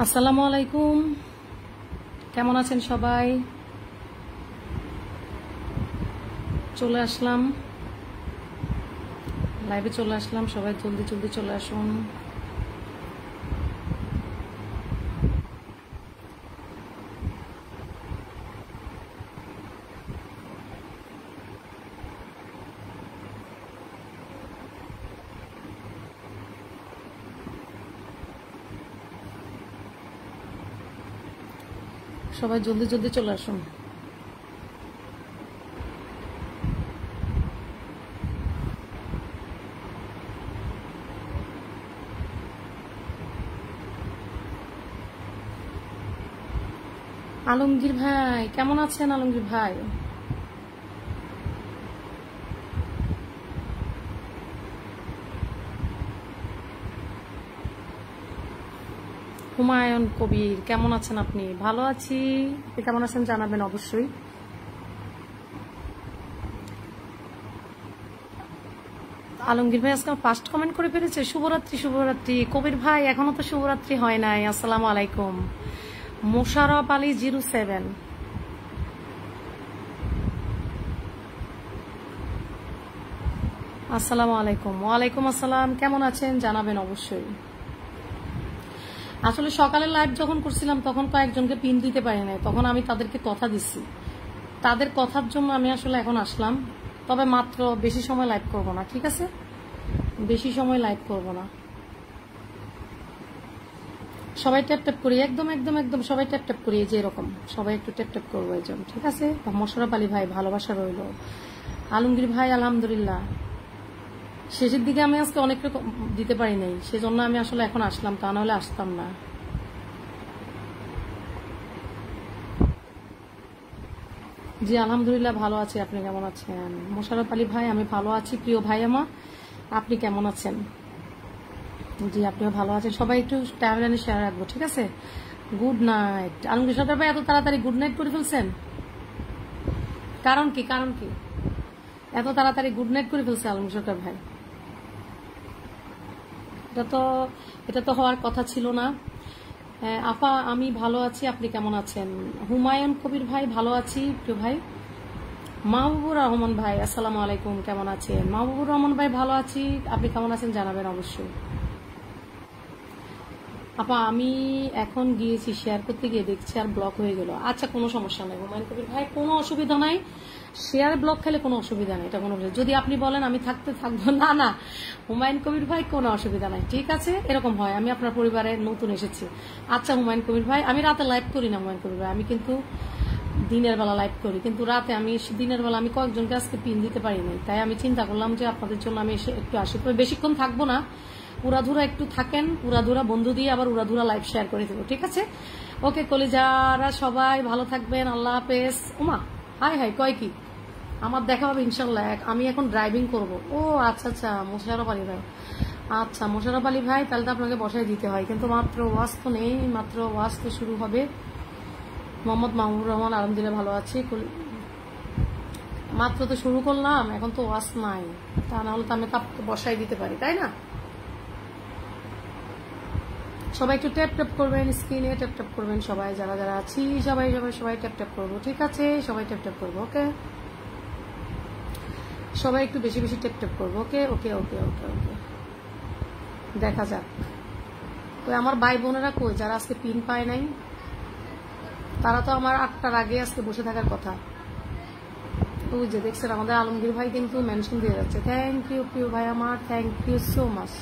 আসসালামু আলাইকুম, কেমন আছেন সবাই? চলে আসলাম লাইভে, চলে আসলাম। সবাই জলদি জলদি চলে আসুন। সবাই জলদি জলদি চলে আসুন। আলমগীর ভাই কেমন আছেন? আলমগীর ভাই, হুমায়ুন কবির কেমন আছেন? আপনি? ভালো আছি, আপনি কেমন আছেন জানাবেন অবশ্যই। আলমগীর ভাই আজকে ফার্স্ট কমেন্ট করে ফেলেছে, শুভরাত্রি। শুভরাত্রি কবির ভাই, এখনো তো শুভরাত্রি হয় নাই। আসসালামু আলাইকুম। মোশাররফ আলী 07, আসসালামু আলাইকুম। ওয়ালাইকুম আসসালাম, কেমন আছেন জানাবেন অবশ্যই। আসলে সকালে লাইভ যখন করছিলাম তখন কয়েকজনকে পিন দিতে পারি নাই, তখন আমি তাদেরকে কথা দিচ্ছি, তাদের কথার জন্য আমি আসলে এখন আসলাম। তবে মাত্র বেশি সময় লাইভ করব না, ঠিক আছে? বেশি সময় লাইভ করব না। সবাই ট্যাপ ট্যাপ করি, একদম একদম একদম সবাই ট্যাপ ট্যাপ করি, যে এরকম সবাই একটু ট্যাপ ট্যাপ করবো একজন, ঠিক আছে? মোশাররফ আলী ভাই ভালোবাসা রইল। আলমগীর ভাই আলহামদুলিল্লাহ, শেষের দিকে আমি আজকে অনেক দিতে পারি নাই, সেজন্য আমি আসলে এখন আসলাম, তা নাহলে আসতাম না। জি আলহামদুলিল্লাহ ভালো আছি, আপনি কেমন আছেন? মোশাররফ আলী ভাই আমি ভালো আছি, প্রিয় ভাই আমার, আপনি কেমন আছেন? জি আপনিও ভালো আছেন। সবাই একটু টাইমলাইনে শেয়ার রাখবো, ঠিক আছে? Good night. আলমগীর সরকার ভাই এত তাড়াতাড়ি গুড নাইট করে ফেলছেন, কারণ কি? কারণ কি এত তাড়াতাড়ি গুড নাইট করে ফেলছে আলমগীর সরকার ভাই? এটা তো হওয়ার কথা ছিল না। আপা আমি ভালো আছি, আপনি কেমন আছেন? হুমায়ুন কবির ভাই ভালো আছি, প্রিয় ভাই। মাহবুবুর রহমান ভাই আসসালামু আলাইকুম, কেমন আছেন? মাহবুবুর রহমান ভাই ভালো আছি, আপনি কেমন আছেন জানাবেন অবশ্যই। আপা আমি এখন গিয়েছি, শেয়ার করতে গিয়ে দেখছি আর ব্লক হয়ে গেল। আচ্ছা কোনো সমস্যা নাই হুমায়ুন কবির ভাই, কোনো অসুবিধা নাই। শেয়ার ব্লক খেলে কোনো অসুবিধা নেই, এটা কোনো, যদি আপনি বলেন আমি থাকতে থাকবো, না না হুমায়ুন কবির ভাই কোনো অসুবিধা নাই, ঠিক আছে? এরকম হয়, আমি আপনার পরিবারে নতুন এসেছি। আচ্ছা হুমায়ুন কবির ভাই, আমি রাতে লাইভ করি না হুমায়ুন কবির ভাই, আমি কিন্তু দিনের বেলা লাইভ করি, কিন্তু রাতে আমি দিনের বেলা আমি কয়েকজনকে আজকে পিন দিতে পারি নাই, তাই আমি চিন্তা করলাম যে আপনাদের জন্য আমি এসে একটু আসি, তবে বেশিক্ষণ থাকবো না, উড়াধুরা একটু থাকেন, উড়াধুরা বন্ধু দিয়ে আবার উড়াধুরা লাইভ শেয়ার করে দেবো, ঠিক আছে? ওকে কলিজারা সবাই ভালো থাকবেন, আল্লাহ হাফেজ। উমা হাই হাই কয় কি, আমার দেখা হবে ইনশাল্লাহ। আমি এখন ড্রাইভিং করব। ও আচ্ছা আচ্ছা মোশাররফ আলী ভাই, আচ্ছা মোশাররফ আলী ভাই, তাহলে তো আপনাকে বসায় দিতে হয়, কিন্তু মাত্র ওয়াজ তো নেই, মাত্র ওয়াজ তো শুরু হবে। মোহাম্মদ মাহবুবুর রহমান আলহামদুলিল্লাহ ভালো আছি, মাত্র তো শুরু করলাম, এখন তো ওয়াজ নাই, তা না হলে তো আমি বসাই দিতে পারি, তাই না? সবাই একটু ট্যাপ ট্যাপ করবেন, স্ক্রিনে ট্যাপ ট্যাপ করবেন, সবাই যারা যারা আছি সবাই সবাই সবাই ট্যাপ ট্যাপ করবো, ঠিক আছে? সবাই ট্যাপ ট্যাপ করবো, ওকে? সবাই একটু বেশি বেশি ট্যাপ ট্যাপ করবো, ওকে ওকে ওকে ওকে ওকে। দেখা যাক ওই আমার ভাই বোনেরা কই, যারা আজকে পিন পায় নাই, তারা তো আমার 8টার আগে আজকে বসে থাকার কথা। ওই যে দেখছেন আমাদের আলমগীর ভাই কিন্তু মেনশন দিয়ে যাচ্ছে, থ্যাংক ইউ প্রিয় ভাই আমার, থ্যাংক ইউ সো মাচ।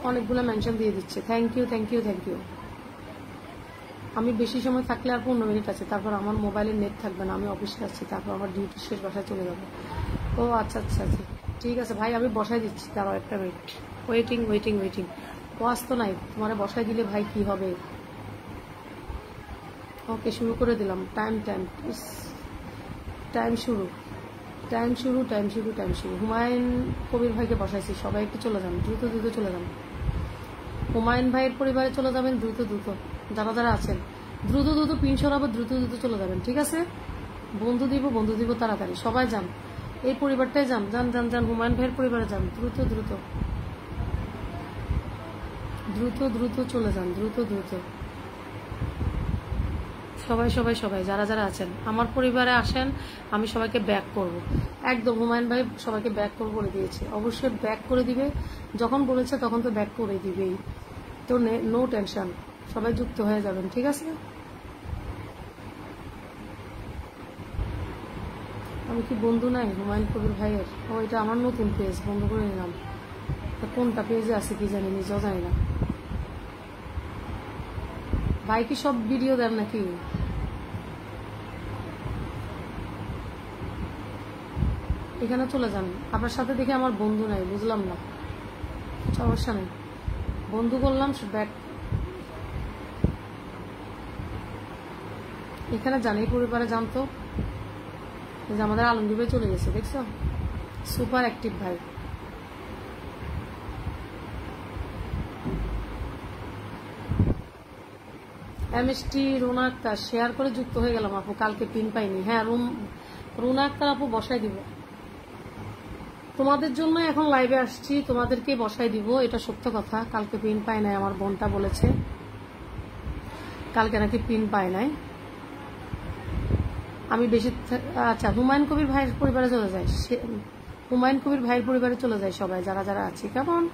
অনেকগুলো মেনশন দিয়ে দিচ্ছে, thank you thank you thank you. আমি বেশি সময় থাকলে আর 15 মিনিট আছে, তারপর আমার মোবাইলে নেট থাকবে না, আমি অফিসে আছি, তারপর আমার ডিউটি শেষ, বাসায় চলে যাবো। ও আচ্ছা আচ্ছা আচ্ছা ঠিক আছে ভাই, আমি বসাই দিচ্ছি, দাঁড়াও একটা মিনিট, ওয়েটিং ওয়েটিং ওয়েটিং। ওয়াজ তো নাই, তোমার বসাই দিলে ভাই কি হবে? ওকে শুরু করে দিলাম, টাইম টাইম টাইম শুরু টাইম শুরু টাইম শুরু টাইম শুরু। হুমায়ুন কবির ভাইকে বসাইছি, সবাই একটু চলে যান, দ্রুত দ্রুত চলে যান। হুমায়ুন ভাইয়ের পরিবারে চলে যাবেন দ্রুত দ্রুত, যারা যারা আছেন দ্রুত দ্রুত পিন সরাবো, দ্রুত দ্রুত চলে যাবেন, ঠিক আছে? বন্ধু দিব তাড়াতাড়ি, সবাই যান, এই পরিবারটাই যান, যান যান যান, হুমায়ুন ভাইয়ের পরিবারে যান, দ্রুত দ্রুত। দ্রুত দ্রুত চলে যান, দ্রুত দ্রুত। সবাই সবাই সবাই যারা যারা আছেন আমার পরিবারে আসেন, আমি সবাইকে ব্যাক করব। একদম হুমায়ুন ভাই সবাইকে ব্যাক করবো বলে দিয়েছে, অবশ্যই ব্যাক করে দিবে। যখন বলেছে তখন তো ব্যাক করে দিবেই, তো নো টেনশন, সবাই যুক্ত হয়ে যাবেন, ঠিক আছে। আমি কি বন্ধু নাই হুমায়ুন কবির ভাইয়ের? ও এটা আমার নতুন পেজ, বন্ধ করে নিলাম। কোনটা পেজে আছে কি জানি, নিজেও জানি না। ভাই কি সব ভিডিও দেন নাকি? এখানে চলে যান, আপনার সাথে দেখে আমার বন্ধু নাই, বুঝলাম না, সমস্যা নেই, বন্ধু করলাম ব্যাক। এখানে যান, এই পরিবারে জানতো যে আমাদের আলমগীর ভাই চলে গেছে, দেখছো, সুপার অ্যাক্টিভ ভাই। এমএসটি রুনা আক্তার শেয়ার করে যুক্ত হয়ে গেলাম আপু, কালকে পিন পাইনি। হ্যাঁ রুনা আক্তার আপু বসাই দিব, তোমাদের জন্য এখন লাইভে আসছি, তোমাদেরকে বসাই দিব, এটা সত্য কথা। কালকে পিন পায় নাই, আমার বোনটা বলেছে কালকে নাকি পিন পায় নাই। আমি বেশি, আচ্ছা হুমায়ুন কবির ভাইয়ের পরিবারে চলে যায়, হুমায়ুন কবির ভাইয়ের পরিবারে চলে যায় সবাই যারা যারা আছি, কেমন।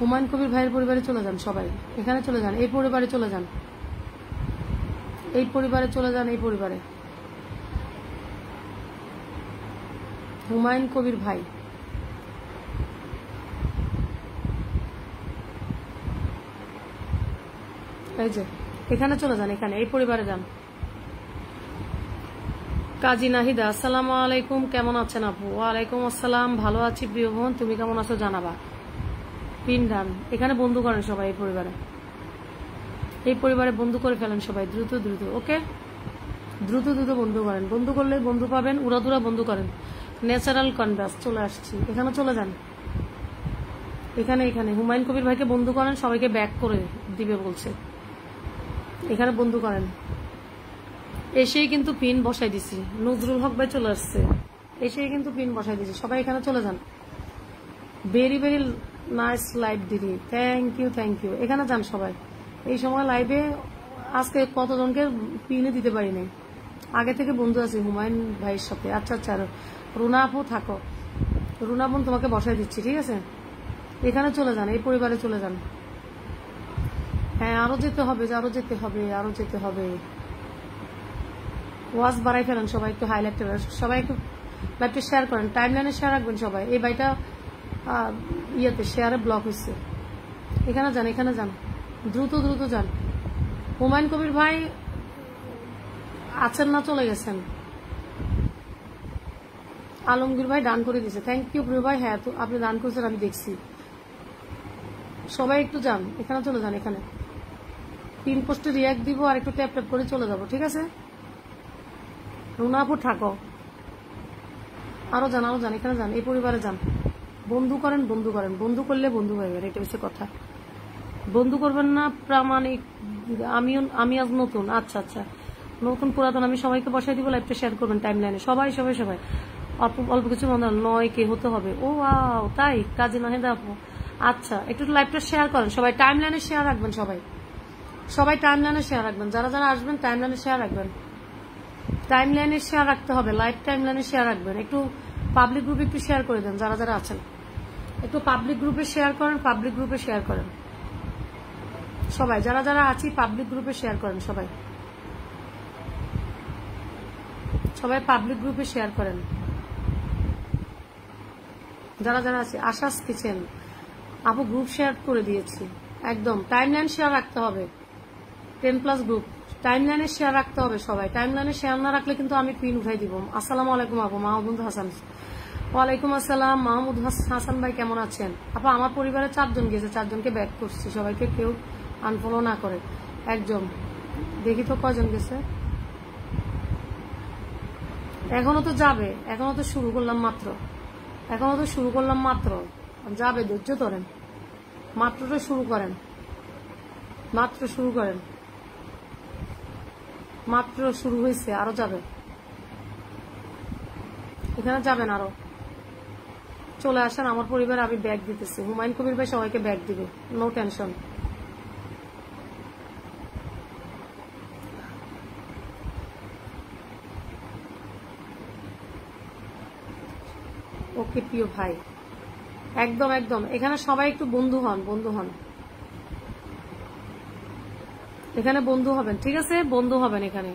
হুমায়ুন কবির ভাইয়ের পরিবারে চলে যান সবাই, এখানে চলে যান, এই পরিবারে চলে যান, এই পরিবারে চলে যান, এই পরিবারে হুমায়ুন কবির ভাই। এই যে এখানে চলে যান, এখানে এই পরিবারে যান। কাজী নাহিদা আসসালামু আলাইকুম, কেমন আছেন আপু? ওয়ালাইকুম আসসালাম, ভালো আছি প্রিয় বোন, তুমি কেমন আছো জানাবা। পিন ডান, এখানে বন্ধু করেন সবাই, এই পরিবারে, এই পরিবারে বন্ধু করে ফেলেন সবাই, দ্রুত দ্রুত, ওকে, দ্রুত দ্রুত বন্ধু করেন, বন্ধু করলে বন্ধু পাবেন, উড়াদুরা বন্ধু করেন। ন্যাচারাল কনভার্স চলে আসছি, এখানে চলে যান, এখানে এখানে হুমায়ুন কবির ভাইকে বন্ধু করেন, সবাইকে ব্যাক করে দিবে বলছে, এখানে বন্ধু করেন। এসেই কিন্তু পিন বসাই দিছি, নজরুল হক ভাই চলে আসছে, এসেই কিন্তু পিন বসাই দিছি, সবাই এখানে চলে যান। ভেরি ভেরি নাইস লাইভ দিদি, থ্যাংক ইউ থ্যাংক ইউ, এখানে যান সবাই। এই সময় লাইভে আজকে কতজনকে পিনে দিতে পারি নাই, আগে থেকে বন্ধু আছে হুমায়ুন ভাইয়ের সাথে। আচ্ছা আচ্ছা, রুনা আপু থাকো, রুনা বোন তোমাকে বসাই দিচ্ছি, ঠিক আছে। এখানে চলে যান, এই পরিবারে চলে যান। হ্যাঁ আরো যেতে হবে, আরো যেতে হবে, আরো যেতে হবে। ওয়াজ বাড়াই ফেলেন সবাই, একটু হাইলাইট করেন সবাই, একটু লাইভটা শেয়ার করেন, টাইম লাইনে শেয়ার রাখবেন সবাই। এই বাইটা ইয়েতে শেয়ারে ব্লক হচ্ছে, এখানে যান, এখানে যান, দ্রুত দ্রুত যান। হুমায়ুন কবির ভাই আছেন না চলে গেছেন? আলমগীর ভাই দান করে দিয়েছে, থ্যাংক ইউ প্রিয় ভাই। হ্যাঁ তো আপনি দান করেছেন, আমি দেখছি। সবাই একটু যান, এখানে চলে যান, এখানে পিন পোস্টে রিয়াক্ট দিব আর একটু ট্যাপ ট্যাপ করে চলে যাবো, ঠিক আছে। রুনা আপু থাকো, আরো যান, আরো যান, এখানে যান, এই পরিবারে যান, বন্ধু করেন, বন্ধু করেন, বন্ধু করলে বন্ধু হয়ে গেল, এটা হচ্ছে কথা। বন্ধু করবেন না প্রামাণিক, আমি আজ নতুন, আচ্ছা আচ্ছা, নতুন পুরাতন আমি সবাইকে বসাই দিব, লাইভটা শেয়ার করবেন টাইম লাইনে, সবাই সবাই সবাই। অল্প অল্প কিছু মনে নয় কে হতে হবে, ও ওয়াও তাই, কাজী নাহিদা আপু, আচ্ছা একটু লাইভটা শেয়ার করেন সবাই, টাইম লাইনে শেয়ার রাখবেন সবাই, সবাই টাইম লাইনে শেয়ার রাখবেন, যারা যারা আসবেন টাইম লাইনে শেয়ার রাখবেন, টাইম লাইনে শেয়ার রাখতে হবে, লাইভ টাইম লাইনে শেয়ার রাখবেন। একটু পাবলিক গ্রুপে একটু শেয়ার করে দেন, যারা যারা আছেন একটু পাবলিক গ্রুপে শেয়ার করেন, পাবলিক গ্রুপে শেয়ার করেন সবাই, যারা যারা আছি পাবলিক গ্রুপে শেয়ার করেন সবাই, সবাই পাবলিক গ্রুপে শেয়ার করেন, যারা যারা আছে। আশাস কিচেন আপু গ্রুপ শেয়ার করে দিয়েছি, একদম টাইম লাইন শেয়ার রাখতে হবে, 10+ গ্রুপ টাইম লাইনে শেয়ার রাখতে হবে সবাই, টাইম লাইনে শেয়ার না রাখলে কিন্তু আমি পিন উঠাই দিব। আসসালামু আলাইকুম আপু, মাহমুদ হাসান। ওয়ালাইকুম আসসালাম মাহমুদ হাসান ভাই, কেমন আছেন আপু? আমার পরিবারে 4 জন গেছে, 4 জনকে ব্যাক করছি, সবাইকে কেউ আনফলো না করে, একজন দেখি তো কয়জন গেছে, এখনো তো যাবে, এখনো তো শুরু করলাম মাত্র, এখনো তো শুরু করলাম মাত্র, যাবে, ধৈর্য ধরেন, মাত্র তো শুরু করেন, মাত্র শুরু করেন, মাত্র শুরু হয়েছে, আরো যাবে। এখানে যাবেন আরো, চলে আসেন আমার পরিবার, আমি ব্যাগ দিতেছি। হুমায়ুন কবির ভাই সবাইকে ব্যাগ দিবে, নো টেনশন। ওকে প্রিয় ভাই, একদম একদম, এখানে সবাই একটু বন্ধু হন, বন্ধু হন, এখানে বন্ধু হবেন, ঠিক আছে? বন্ধু হবেন এখানে।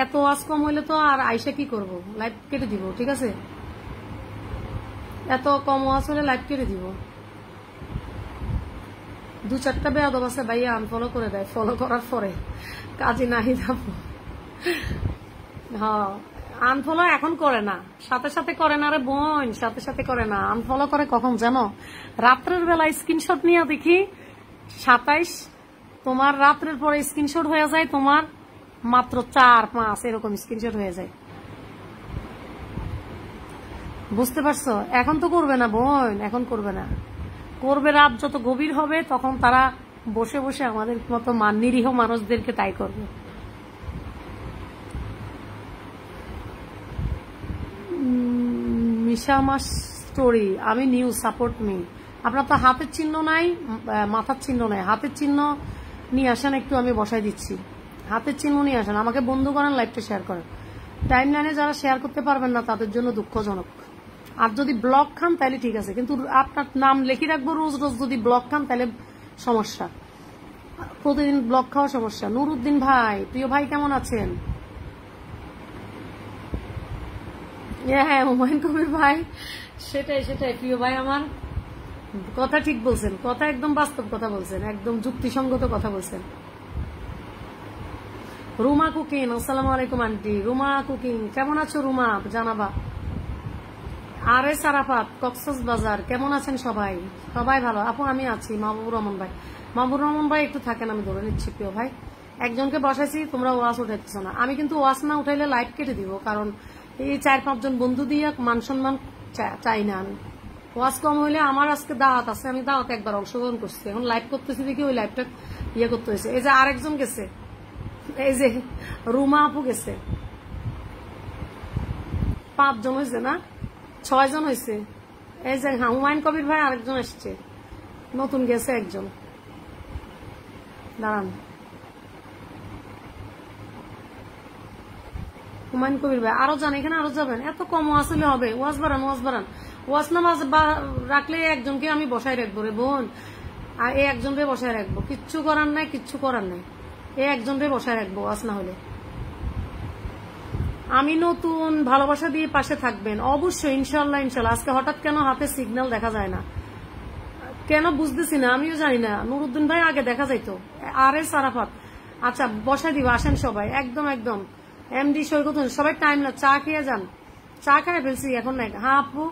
এত ওয়াজ কম হইলে তো আর আইসা কি করব, লাইভ কেটে দিব, ঠিক আছে? এত কম ওয়াজ হলে লাইভ কেটে দিব। 2-4টা বেয়াদব আছে ভাইয়া, আনফলো করে দেয় ফলো করার পরে, কাজে নাহি যাবো। হ্যাঁ, আনফলো এখন করে না, সাথে সাথে করে না রে বোন, সাথে সাথে করে না। আনফলো করে কখন জানো? রাত্রের বেলায় স্ক্রিনশট নিয়ে দেখি 27, তোমার রাত্রের পরে স্ক্রিনশট হয়ে যায় তোমার মাত্র 4-5 এরকম স্ক্রিনশট হয়ে যায়। বুঝতে পারছো? এখন তো করবে না বোন, এখন করবে না, করবে রাত যত গভীর হবে তখন তারা বসে বসে আমাদের মতো নিরীহ মানুষদেরকে তাই করবে। মিশামা স্টোরি, আমি নিউ, সাপোর্ট মি। আপনার তো হাতের চিহ্ন নাই, মাথার চিহ্ন নাই, হাতের চিহ্ন নিয়ে আসেন একটু, আমি বসাই দিচ্ছি। হাতের চিহ্ন নিয়ে আসেন, আমাকে বন্ধু করেন, লাইভটা শেয়ার করেন। টাইম লাইনে যারা শেয়ার করতে পারবেন না তাদের জন্য দুঃখজনক। আর যদি ব্লক খান তাহলে ঠিক আছে, কিন্তু আপনার নাম লিখে রাখবো রোজ রোজ, যদি ব্লক খান তাহলে সমস্যা, প্রতিদিন ব্লক খাওয়া সমস্যা। নুরুদ্দিন ভাই, প্রিয় ভাই কেমন আছেন? হ্যাঁ হুমায়ুন কবির ভাই, সেটাই সেটাই প্রিয় ভাই আমার, কথা ঠিক বলছেন, কথা একদম বাস্তব কথা বলছেন, একদম যুক্তিসঙ্গত কথা বলছেন। রুমা কুকিং, আসসালামু আলাইকুম আন্টি। রুমা কুকিং, কেমন আছো রুমা? জানাবা। আরে সারাফাত, কক্সবাজার, কেমন আছেন সবাই? সবাই ভালো আপু, আমি আছি। মাহবুবুর রহমান ভাই, মাহবুবুর রহমান ভাই একটু থাকেন, আমি ধরে নিচ্ছি। প্রিয় ভাই, একজনকে বসাইছি, তোমরা ওয়াজ উঠাইতেছ না। আমি কিন্তু ওয়াজ না উঠাইলে লাইভ কেটে দিব, কারণ এই 4-5 জন বন্ধু দিয়ে মান সম্মান চাই না আমি। ওয়াজ কম হইলে আমার আজকে দাওয়াত আছে, আমি দাওয়াতে একবার অংশগ্রহণ করছি, এখন লাইভ করতেছি দেখি ওই লাইভটা ইয়ে করতে হয়েছে। এই যে আরেকজন গেছে, এই যে রুমা আপু গেছে, 5 জন হয়েছে না, 6 জন হয়েছে। এই যে হুমায়ুন কবির ভাই আরেকজন আসছে, নতুন গেছে একজন, দাঁড়ান। হুমায়ুন কবির ভাই আরো যান, এখানে আরো যাবেন, এত কম আসলে হবে? ওয়াজ বাড়ান, ওয়াজ বাড়ান, ওয়াজ নামাজ রাখলে একজনকে আমি বসায় রাখবো রে বোন, আর এই একজনকে বসায় রাখবো, কিচ্ছু করার নাই, কিচ্ছু করার নাই, এই একজনকে বসায় রাখবো ওয়াজ না হলে। আমি নতুন, ভালোবাসা দিয়ে পাশে থাকবেন অবশ্যই, ইনশাল্লাহ ইনশাল্লাহ। আজকে হঠাৎ কেন হাতে সিগন্যাল দেখা যায় না, কেন বুঝতেছি না, আমিও জানি না। নুরুদ্দিন ভাই আগে দেখা যাইতো। আরে সারাফাত, আচ্ছা বসাই দিব, আসেন সবাই, একদম একদম। এমডি সৈকত, সবাই টাইম না, চা খেয়ে যান। চা খাই ফেলছি এখন নাই। হ্যাঁ আপু,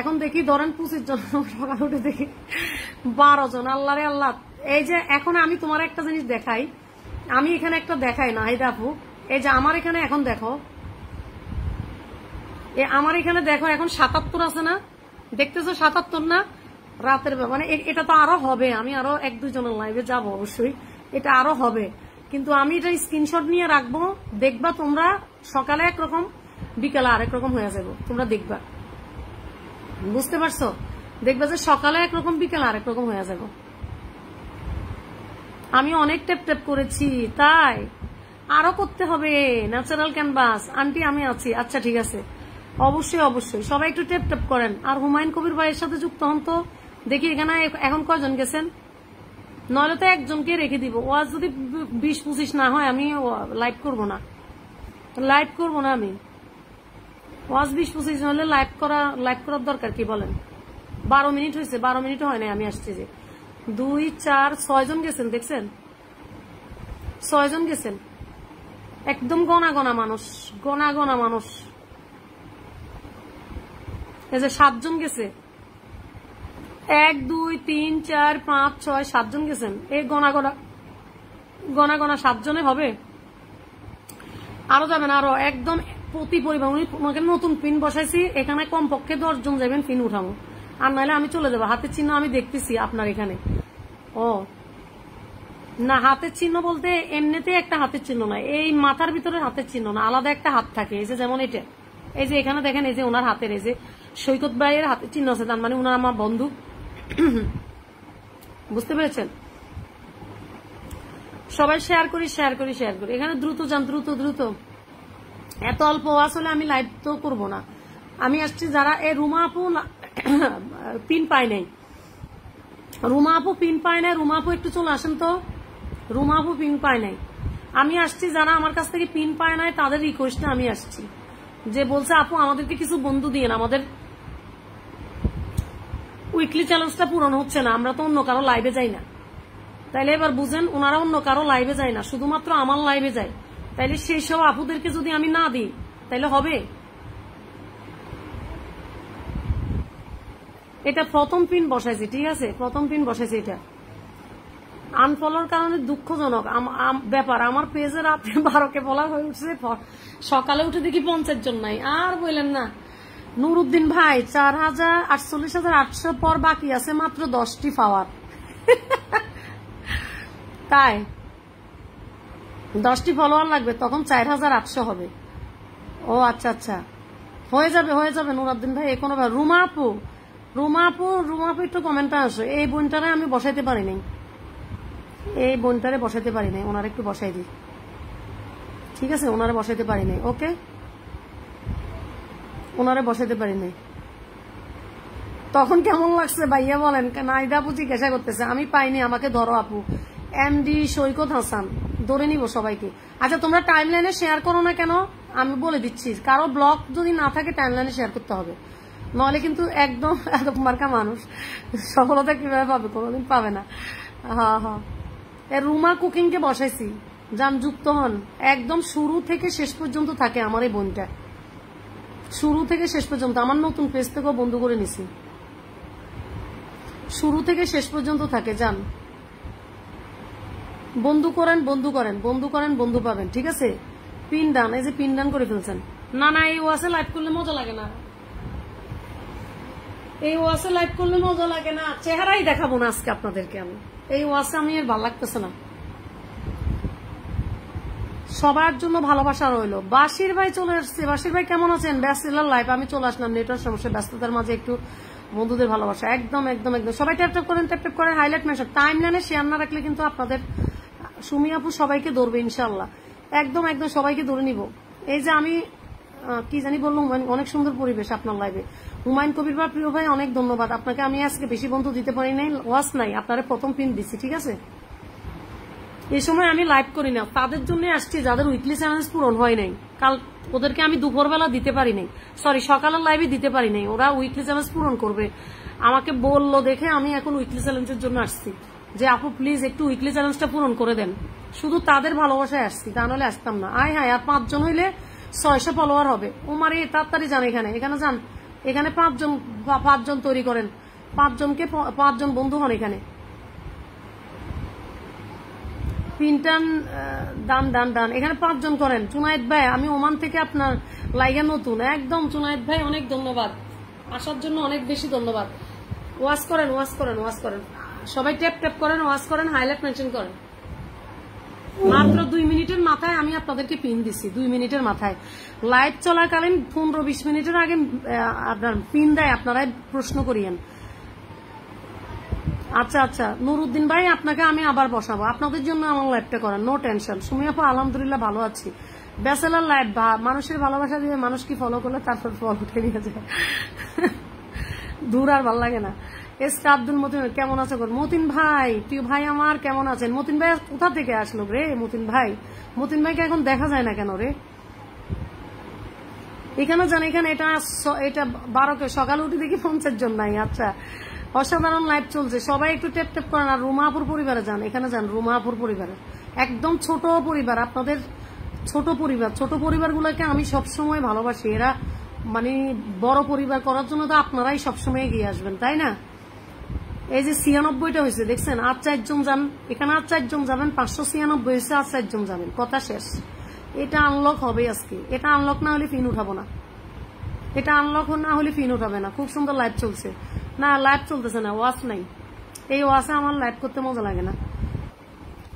এখন দেখি ধরেন 25 জন, সকাল উঠে দেখি 12 জন। আল্লাহ রে আল্লাহ। এই যে এখন আমি তোমার একটা জিনিস দেখাই, আমি এখানে একটা দেখাই না হাইদা আপু, এই যে আমার এখানে এখন দেখো, আমার এখানে দেখো এখন 77 আছে না, দেখতেছো 77 না? রাতের মানে এটা তো আরো হবে, আমি আরো 1-2 জনের লাইভে যাবো অবশ্যই, এটা আরো হবে, কিন্তু আমি এটা স্ক্রিনশট নিয়ে রাখবো, দেখবা তোমরা সকালে একরকম, বিকালে আরেক রকম হয়ে যাবো, তোমরা দেখবা, বুঝতে পারছো? দেখবা যে সকালে একরকম, বিকালে আরেক রকম হয়ে যাবো। আমি অনেক টেপ টেপ করেছি, তাই আরো করতে হবে, ন্যাচারাল ক্যানভাস। আন্টি আমি আছি, আচ্ছা ঠিক আছে, অবশ্যই অবশ্যই, সবাই একটু টেপ টেপ করেন। আর হুমায়ুন কবির ভাইয়ের সাথে যুক্ত হন তো, দেখি এখানে এখন কয়জন গেছেন, নইলে তো একজনকে রেখে দিব। ওয়াজ যদি 20-25 না হয় আমি লাইভ করবো না, লাইভ করবো না আমি। ওয়াজ 20-25 হলে লাইভ করার দরকার কি বলেন? 12 মিনিট হয়েছে, 12 মিনিট হয় না, আমি আসছি যে 2-4-6 জন গেছেন, দেখছেন 6 জন গেছেন, একদম গনা গনা মানুষ, গনা গনা মানুষ। এই যে 7 জন গেছে, 1-2-3-4-5-6 7 জন গেছেন, এই গনা গনা 7 জনে হবে, আরো যাবেন, আরো একদম প্রতি পরিবার। উনি নতুন পিন বসাইছি, এখানে কমপক্ষে 10 জন যাবেন পিন উঠাবো, আর নাহলে আমি চলে যাবো। হাতের চিহ্ন আমি দেখতেছি আপনার এখানে, ও না হাতের চিহ্ন বলতে এমনিতে একটা হাতের চিহ্ন না, এই মাথার ভিতরে হাতের চিহ্ন না, আলাদা একটা হাত থাকে, এই যে যেমন এটা, এই যে এখানে দেখেন, এই যে ওনার হাতের এই যে সৈকত ভাইয়ের হাতে চিহ্ন আছে, তার মানে ওনার আমার বন্ধু। বুঝতে পেরেছেন? সবাই শেয়ার করি শেয়ার করি শেয়ার করি। এখানে দ্রুত যান, দ্রুত দ্রুত। এত অল্প আসলে আমি লাইভ তো করব না। আমি আসছি যারা এই রুমা আপু পিন পায় নাই, রুমা আপু পিন পায় নাই, রুমা আপু একটু চলে আসেন তো। রুমা আপু পিন পায় নাই। আমি আসছি যারা আমার কাছ থেকে পিন পায় নাই তাদের রিকোয়েস্টে আমি আসছি, যে বলছে আপু আমাদেরকে কিছু বন্ধু দিয়ে, আমাদের উইকলি চ্যালেঞ্জটা পূরণ হচ্ছে না, আমরা তো অন্য কারো লাইভে যাই না। তাইলে এবার বুঝেন, ওনারা অন্য কারো লাইভে যায় না, শুধুমাত্র আমার লাইভে যায়। তাইলে সেই সব আপুদেরকে যদি আমি না দিই তাইলে হবে? এটা প্রথম পিন বসাইছি, ঠিক আছে, প্রথম পিন বসাইছি। এটা আনফলোর কারণে দুঃখজনক ব্যাপার। আমার পেজে রাত্রে 12কে বলা হয়ে উঠছে, সকালে উঠে দেখি 50 জন নাই। আর বললেন না নুরুদ্দিন ভাই, 48,800 পর বাকি আছে মাত্র 10টি পাওয়ার। তাই 10টি ফলোয়ার লাগবে, তখন 4800 হবে। ও আচ্ছা আচ্ছা, হয়ে যাবে হয়ে যাবে নুরুদ্দিন ভাই, কোনো ভাই। রুমা আপু, রুমা আপু, রুমা আপু একটু কমেন্টে আসো। এই বোনটারে আমি বসাইতে পারি নাই, এই বোনটারে বসাইতে পারি নাই, ওনারা একটু বসাই দিই, ঠিক আছে? ওনারা বসাইতে পারি নাই, ওকে, ওনারা বসাইতে পারি নাই। তখন কেমন লাগছে ভাইয়া বলেন? নাইদা আপু জিজ্ঞাসা করতেছে, আমি পাইনি, আমাকে ধরো আপু। এমডি সৈকত হাসান, ধরে নিব সবাইকে। আচ্ছা তোমরা টাইম লাইনে শেয়ার করো না কেন? আমি বলে দিচ্ছি, কারো ব্লগ যদি না থাকে টাইম লাইনে শেয়ার করতে হবে, নাহলে কিন্তু একদম মার্কা মানুষ সফলতা কিভাবে পাবে? কোনোদিন পাবে না। হ্যাঁ হ্যাঁ, রুমা কুকিং কে বসাইছি, যান যুক্ত হন। একদম শুরু থেকে শেষ পর্যন্ত থাকে আমার এই বোনটা, শুরু থেকে শেষ পর্যন্ত। আমার নতুন পেজ থেকেও বন্ধু করে নিছি, শুরু থেকে শেষ পর্যন্ত থাকে। যান বন্ধু করেন, বন্ধু করেন, বন্ধু করেন, বন্ধু পাবেন, ঠিক আছে? পিন ডান, এই যে পিন ডান করে ফেলছেন। না না, এই ওয়াসে লাইভ করলে মজা লাগে না, এই ওয়াসে লাইভ করলে মজা লাগে না। চেহারাই দেখাবো না আজকে আপনাদেরকে আমি, এই ওয়াসে আমি আর ভালো লাগতেছে না। সবার জন্য ভালোবাসা রইলো। বাসির ভাই চলে আসছে, বাসির ভাই কেমন আছেন? ব্যাচেলার লাইভ, আমি চলে আসলাম, নেটওয়ার্ক সমস্যা, ব্যস্ততার মাঝে একটু বন্ধুদের ভালোবাসা। একদম একদম একদম সবাই ট্যাপ ট্যাপ করেন, ট্যাপ ট্যাপ করেন, হাইলাইট মেনশন। টাইম লাইনে শেয়ার না রাখলে কিন্তু আপনাদের সুমি আপু সবাইকে ধরবে ইনশাল্লাহ, একদম একদম সবাইকে ধরে নিব। এই যে আমি কি জানি বললাম, অনেক সুন্দর পরিবেশ আপনার লাইভে। হুমায়ুন কবির বা প্রিয় ভাই অনেক ধন্যবাদ আপনাকে। আমি আজকে বেশি বন্ধু দিতে পারি নাই, ওয়াচ নাই, আপনারা প্রথম পিন দিচ্ছি, ঠিক আছে? এই সময় আমি লাইভ করি না, তাদের জন্য আসছি যাদের উইকলি চ্যালেঞ্জ পূরণ হয় নাই। কাল ওদেরকে আমি দুপুরবেলা দিতে পারি নাই, সরি সকালের লাইভে দিতে পারি নাই, ওরা উইকলি চ্যালেঞ্জ পূরণ করবে আমাকে বললো দেখে আমি এখন উইকলি চ্যালেঞ্জের জন্য আসছি, যে আপু প্লিজ একটু উইকলি চ্যালেঞ্জটা পূরণ করে দেন। শুধু তাদের ভালোবাসায় আসছি, তা নাহলে আসতাম না। আয় হ্যাঁ, আর 5 জন হইলে 600 ফলোয়ার হবে। ওমারে তাড়াতাড়ি যান, এখানে এখানে যান, এখানে 5 জন তৈরি করেন, 5 জনকে 5 জন বন্ধু হন এখানে। পিনটান ডান ডান ডান, এখানে 5 জন করেন। চুনায়েত ভাই, আমি ওমান থেকে আপনার লাইগা নতুন, একদম চুনায়েত ভাই অনেক ধন্যবাদ, আসার জন্য অনেক বেশি ধন্যবাদ। ওয়াচ করেন, ওয়াচ করেন, ওয়াচ করেন, সবাই ট্যাপ ট্যাপ করেন, ওয়াচ করেন, হাইলাইট মেনশন করেন। মাত্র 2 মিনিটের মাথায় আমি আপনাদেরকে পিন দিছি, 2 মিনিটের মাথায়। লাইভ চলাকালীন 15-20 মিনিটের আগে আপনার পিন দেয়, আপনারা প্রশ্ন করিয়েন। আচ্ছা আচ্ছা, নুরুদ্দিন ভাই আপনাকে আমি আবার বসাবো, আপনাদের জন্য আমার লাইভটা করেন, নো টেনশন। সুমি আপু আলহামদুলিল্লাহ ভালো আছি। ব্যাচেলার লাইভ, মানুষের ভালোবাসা দিয়ে মানুষ কি ফলো করলে তারপর ফল উঠে নিয়ে যায়, দূর আর ভালো লাগে না। এস আব্দুল মতিন কেমন আছে? মতিন ভাই, তুই ভাই আমার কেমন আছেন? মতিন ভাই কোথা থেকে আসলো রে? মতিন ভাই, মতিন ভাইকে এখন দেখা যায় না কেন রে? এখানে যান, এখানে এটা 12কে সকালে উঠে দেখি 50 জন নাই। আচ্ছা, অসাধারণ লাইভ চলছে, সবাই একটু টেপ টেপ করেন। আর রুমাপুর পরিবারে যান, এখানে যান, রুমাপুর পরিবারে একদম ছোট পরিবার, আপনাদের ছোট পরিবার, ছোট পরিবারগুলোকে আমি সবসময় ভালোবাসি। এরা মানে বড় পরিবার করার জন্য তো আপনারাই সবসময় এগিয়ে আসবেন, তাই না? এই যে 96টা হয়েছে দেখছেন, আর 4 জন যান, এখানে আর 4 জন যাবেন, 596 হয়েছে, আর 4 জন যাবেন, কথা শেষ। এটা আনলক হবে আজকে, এটা আনলক না হলে ফিন উঠাবো না, এটা আনলক না হলে ফিন উঠাবে না। খুব সুন্দর লাইভ চলছে না, লাইভ চলতেছে না, ওয়াচ নাই। এই ওয়াচে আমার লাইভ করতে মজা লাগে না।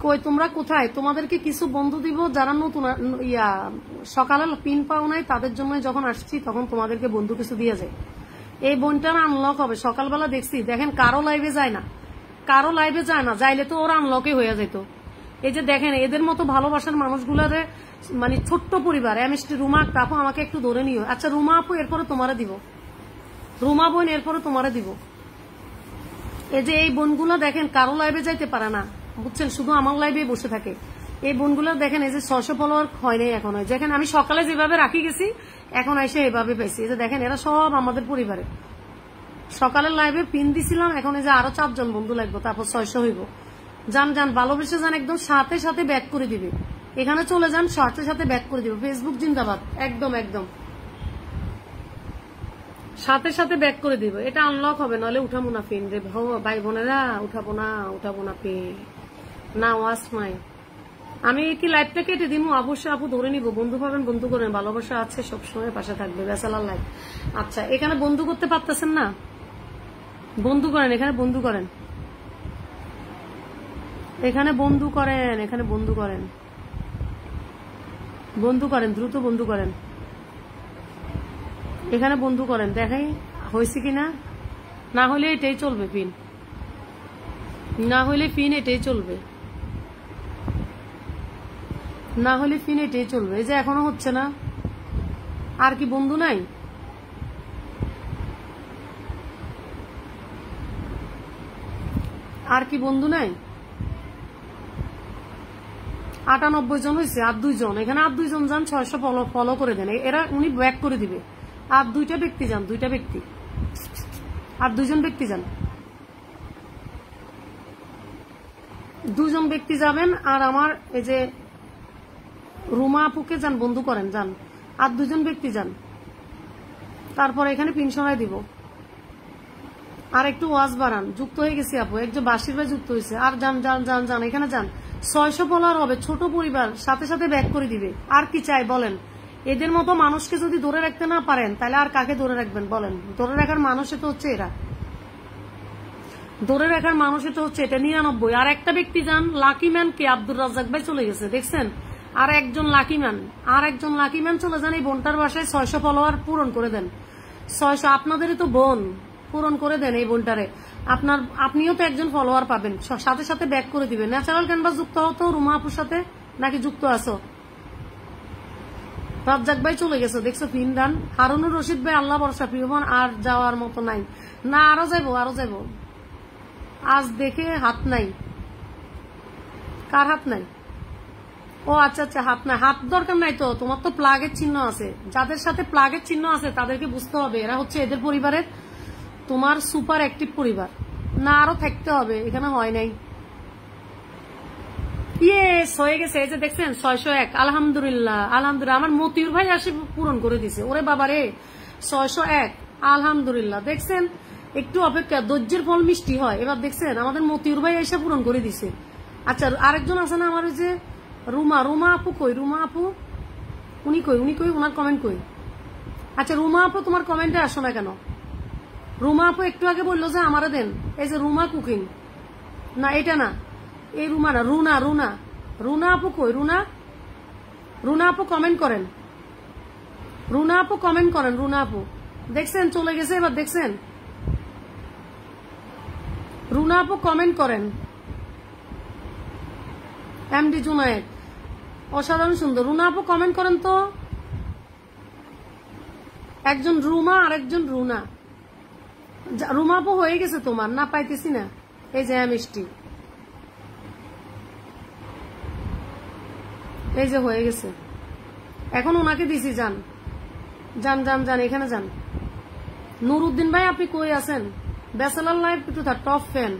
কই তোমরা কোথায়? তোমাদেরকে কিছু বন্ধু দিব যারা নতুন সকালে পিন পাও নাই, তাদের জন্য যখন আসছি তখন তোমাদেরকে বন্ধু কিছু দিয়ে যায়। এই বোনটার আনলক হবে সকালবেলা দেখছি, দেখেন কারো লাইভে যায় না, কারো লাইভে যায় না, যাইলে তো ওরা আনলকে হয়ে যেত। এই যে দেখেন এদের মতো ভালোবাসার মানুষগুলারে, মানে ছোট্ট পরিবার এমএসটি রুমা আপু আমাকে একটু ধরে নিও। আচ্ছা রুমা আপু এরপরে তোমারে দিব, রুমা বোন এরপরে তোমারে দিব। এই যে এই বোনগুলো দেখেন কারো লাইভে যাইতে পারে না, বুঝছেন, শুধু আমার লাইভে বসে থাকে। এই বোনগুলো দেখেন এই যে 600 ফলোয়ার হয় নাই এখন, দেখেন আমি সকালে যেভাবে রাখি গেছি এখন এসে এভাবে পাইছি। এই যে দেখেন এরা সব আমাদের পরিবারে। সকালের লাইভে পিন দিছিলাম, এখন এই যে আরো 4 জন বন্ধু লাগবে, তারপর 600 হইব। যান যান ভালোবেসে যান, একদম সাথে সাথে ব্যাক করে দিবে। এখানে চলে যান, সাথে সাথে ব্যাক করে দিবে। ফেসবুক জিন্দাবাদ, একদম একদম সাথে সাথে ব্যাক করে দিব। এটা আনলক হবে, নইলে উঠাবো না পিন রে ভাই বোনেরা, উঠাবো না পিন না। ওয়াস মাই আমি কি লাইভটা কেটে দিব? অবশ্যই আপু ধরে নিব, বন্ধু পাবেন বন্ধু করেন, ভালোবাসা আছে সবসময় পাশে থাকবে। বেসালার লাইভ। আচ্ছা এখানে বন্ধু করতে পারতেছেন না, বন্ধু করেন, এখানে বন্ধু করেন, এখানে বন্ধু করেন, এখানে বন্ধু করেন, বন্ধু করেন, দ্রুত বন্ধু করেন, এখানে বন্ধু করেন। দেখাই হয়েছে কিনা, না হলে এটাই চলবে পিন, না হলে পিন এটাই চলবে, না হলে পিন এটাই চলবে। এই যে এখনো হচ্ছে না। আর কি বন্ধু নাই? আর কি বন্ধু নাই? 98 জন হয়েছে, আর 2 জন, এখানে আর 2 জন যান, 600 ফলো করে দেন। এরা উনি ব্যাক করে দিবে। আর 2টা ব্যক্তি যান, 2টা ব্যক্তি, আর 2 জন ব্যক্তি যান, 2 জন ব্যক্তি যাবেন। আর আমার এই যে রুমা আপুকে যান বন্ধু করেন, যান, আর 2 জন ব্যক্তি যান। তারপর এখানে পিন সরাই দিব। আর একটু ওয়াজ বাড়ান, যুক্ত হয়ে গেছি আপু, একজন বাসির ভাই যুক্ত হয়েছে। আর যান যান যান যান, এখানে যান, 600 ফলোয়ার হবে, ছোট পরিবার, সাথে সাথে ব্যাক করে দিবে। আর কি চাই বলেন? এদের মতো মানুষকে যদি ধরে রাখতে না পারেন তাহলে আর কাকে ধরে রাখবেন বলেন? ধরে রাখার মানুষে তো হচ্ছে এরা, ধরে রাখার মানুষে তো হচ্ছে এটা। 99। আর একটা ব্যক্তি যান, লাকি ম্যান কে? আব্দুর রাজ্জাক ভাই চলে গেছে, দেখছেন? আর একজন লাকি ম্যান, আর একজন লাকি ম্যান চলে যান। এই বোনটার বাসায় 600 ফলোয়ার পূরণ করে দেন। 600 আপনাদেরই তো বোন, পূরণ করে দেন এই বোনটারে। আপনিও তো একজন ফলোয়ার পাবেন, সাথে সাথে ব্যাক করে দিবেন। ন্যাচারাল ক্যানভাস যুক্ত হতো রুমা আপুর সাথে, নাকি যুক্ত আছো? রাজ্জাক ভাই চলে গেছে, দেখছো পিন ডান। হারুনুর রশিদ ভাই আল্লাহ ভরসা, প্রিয়মান আর যাওয়ার মতো নাই না, আরো যাইবো, আরো যাইবো। আজ দেখে হাত নাই, কার হাত নাই? ও আচ্ছা আচ্ছা, হাত নাই, হাত দরকার নাই তো, তোমার তো প্লাগের চিহ্ন আছে। যাদের সাথে প্লাগের চিহ্ন আছে তাদেরকে বুঝতে হবে এরা হচ্ছে এদের পরিবারের তোমার সুপার অ্যাক্টিভ পরিবার। না আরো থাকতে হবে, এখানে হয় নাই। ইয়েস হয়ে গেছে, এই যে দেখছেন 601। আলহামদুলিল্লাহ আলহামদুলিল্লাহ, আমার মতিউর ভাই আসে পূরণ করে দিছে। ওরে বাবারে 601, আলহামদুলিল্লাহ। দেখছেন একটু অপেক্ষা, ধৈর্যের ফল মিষ্টি হয়। এবার দেখছেন আমাদের মতিউর ভাই এসে পূরণ করে দিছে। আচ্ছা আরেকজন আছে না আমার, ওই যে রুমা, রুমা আপু কই? রুমা আপু উনি কই? উনি কই? ওনার কমেন্ট কই? আচ্ছা রুমা আপু তোমার কমেন্টে আসো না কেন? রুমা আপু একটু আগে বললো যে আমারে দেন। এই যে রুমা কুকিং, না এটা না, এই রুমা না, রুনা, রুনা, রুনা আপু কই? রুনা, রুনা আপু কমেন্ট করেন, রুনা আপু কমেন্ট করেন, রুনা আপু। দেখছেন চলে গেছে, এবার দেখছেন রুনা আপু কমেন্ট করেন। এমডি জুনায়েদ অসাধারণ সুন্দর, রুনা আপু কমেন্ট করেন তো। একজন রুমা আর একজন রুনা। রুমা আপু হয়ে গেছে তোমার, না পাইতেছি না। এই যে মিষ্টি, এই যে হয়ে গেছে, এখন ওনাকে দিছি। যান যান যান যান, এখানে যান। নুরুদ্দিন ভাই আপনি কই আছেন? ব্যাচেলার লাইফ কিন্তু তার টপ ফ্যান।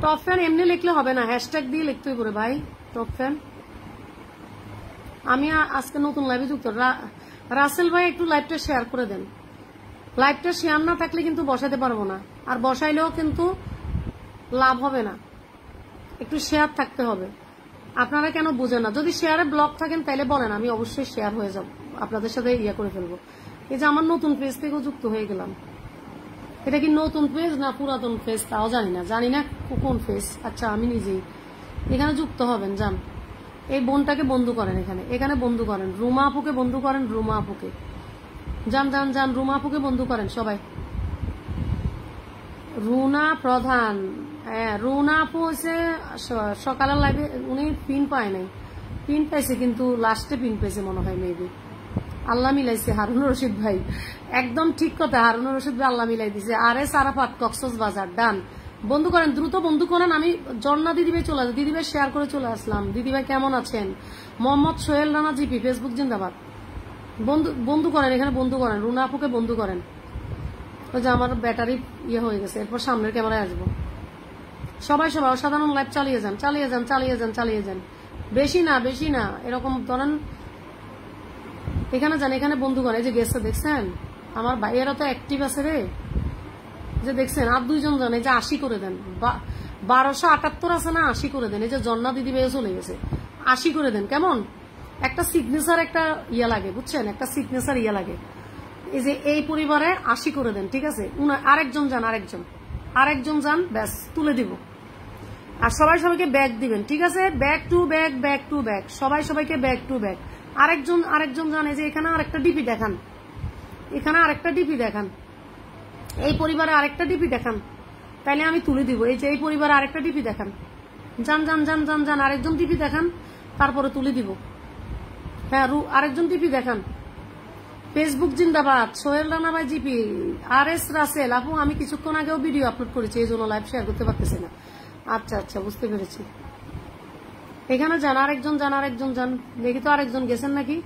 টপ ফ্যান এমনি লিখলে হবে না, হ্যাশট্যাগ দিয়ে লিখতে হবে ভাই, টপ ফ্যান। আমি আজকে নতুন লাইভে যুক্ত। রাসেল ভাই একটু লাইভটা শেয়ার করে দেন। লাইভটা শেয়ার না থাকলে কিন্তু বসাতে পারবো না, আর বসাইলেও কিন্তু লাভ হবে না। একটু শেয়ার থাকতে হবে। আপনারা কেন বুঝেন না? যদি শেয়ারে ব্লক থাকেন তাহলে বলেন, আমি অবশ্যই শেয়ার হয়ে যাব, আপনাদের সাথে ইয়ে করে ফেলবো। এই যে আমার নতুন পেজ থেকেও যুক্ত হয়ে গেলাম। এটা কি নতুন পেজ না পুরাতন পেজ তাও জানি না কোন পেজ। আচ্ছা আমি নিজেই এখানে যুক্ত হবেন, যান এই বোনটাকে বন্ধু করেন, এখানে বন্ধু করেন, রুমা আপুকে বন্ধু করেন, রুমা আপুকে যান যান যান, রুমা আপুকে বন্ধু করেন সবাই। রুনা প্রধান, হ্যাঁ রুনা আপু হচ্ছে সকালের লাইভে উনি পিন পায় নাই, পিন পাইছে কিন্তু লাস্টে পিন পেয়েছে মনে হয় মেবি, আল্লাহ মিলাইছে হারুনুর রশিদ ভাই, একদম ঠিক কথা, হারুনুর রশিদ ভাই আল্লাহ মিলাই দিছে। RS আরাফাত কক্সবাজার ডান, বন্ধু করেন, দ্রুত বন্ধু করেন। আমি জন্না দিদিভাই চলে আসলাম, দিদিভাই শেয়ার করে চলে আসলাম। দিদিভাই কেমন আছেন? মোহাম্মদ সোহেল রানা জিপি ফেসবুক জিন্দাবাদ, বন্ধু করেন, এখানে বন্ধু করেন, রুনা আপুকে বন্ধু করেন। ওই যে আমার ব্যাটারি ইয়ে হয়ে গেছে, এরপর সামনের ক্যামেরায় আসবো। সবাই সবাই অসাধারণ লাইভ চালিয়ে যান, চালিয়ে যান, চালিয়ে যান, চালিয়ে যান, বেশি না এরকম ধরেন। এখানে যান, এখানে বন্ধু করেন, এই যে গেছে দেখছেন, আমার ভাইয়েরা তো অ্যাক্টিভ আছে রে, যে দেখছেন আর 2 জন যান, এই যে 80 করে দেন, 1278 আছে না, 80 করে দেন। এই যে জন্না দিদি ভাইও চলে গেছে, 80 করে দেন। কেমন একটা সিগনেচার একটা ইয়ে লাগে বুঝছেন, একটা সিগনেচার ইয়ে লাগে। এই যে এই পরিবারে 80 করে দেন, ঠিক আছে। আরেকজন যান, আরেকজন যান, ব্যাস তুলে দিব। আর সবাই সবাইকে ব্যাগ দিবেন, ঠিক আছে, back to back, back to back, সবাই সবাইকে ব্যাক টু ব্যাক। আরেকজন যান, এই যে এখানে আরেকটা ডিপি দেখান, এখানে আরেকটা ডিপি দেখান, এই পরিবারে আরেকটা ডিপি দেখান, তাইলে আমি তুলে দিব। এই যে এই পরিবারে আরেকটা ডিপি দেখান, যান যান যান যান যান, আরেকজন ডিপি দেখান, তারপরে তুলে দিব। হ্যাঁ আরেকজন ডিপি দেখান। ফেসবুক জিন্দাবাদ, সোহেল রানা ভাই জিপি, RS রাসেল আপু, আমি কিছুক্ষণ আগেও ভিডিও আপলোড করেছি, এই জন্য লাইভ শেয়ার করতে পারতেছি না। আচ্ছা আচ্ছা বুঝতে পেরেছি। এখানে যান, আরেকজন যান, দেখি তো আরেকজন গেছেন নাকি,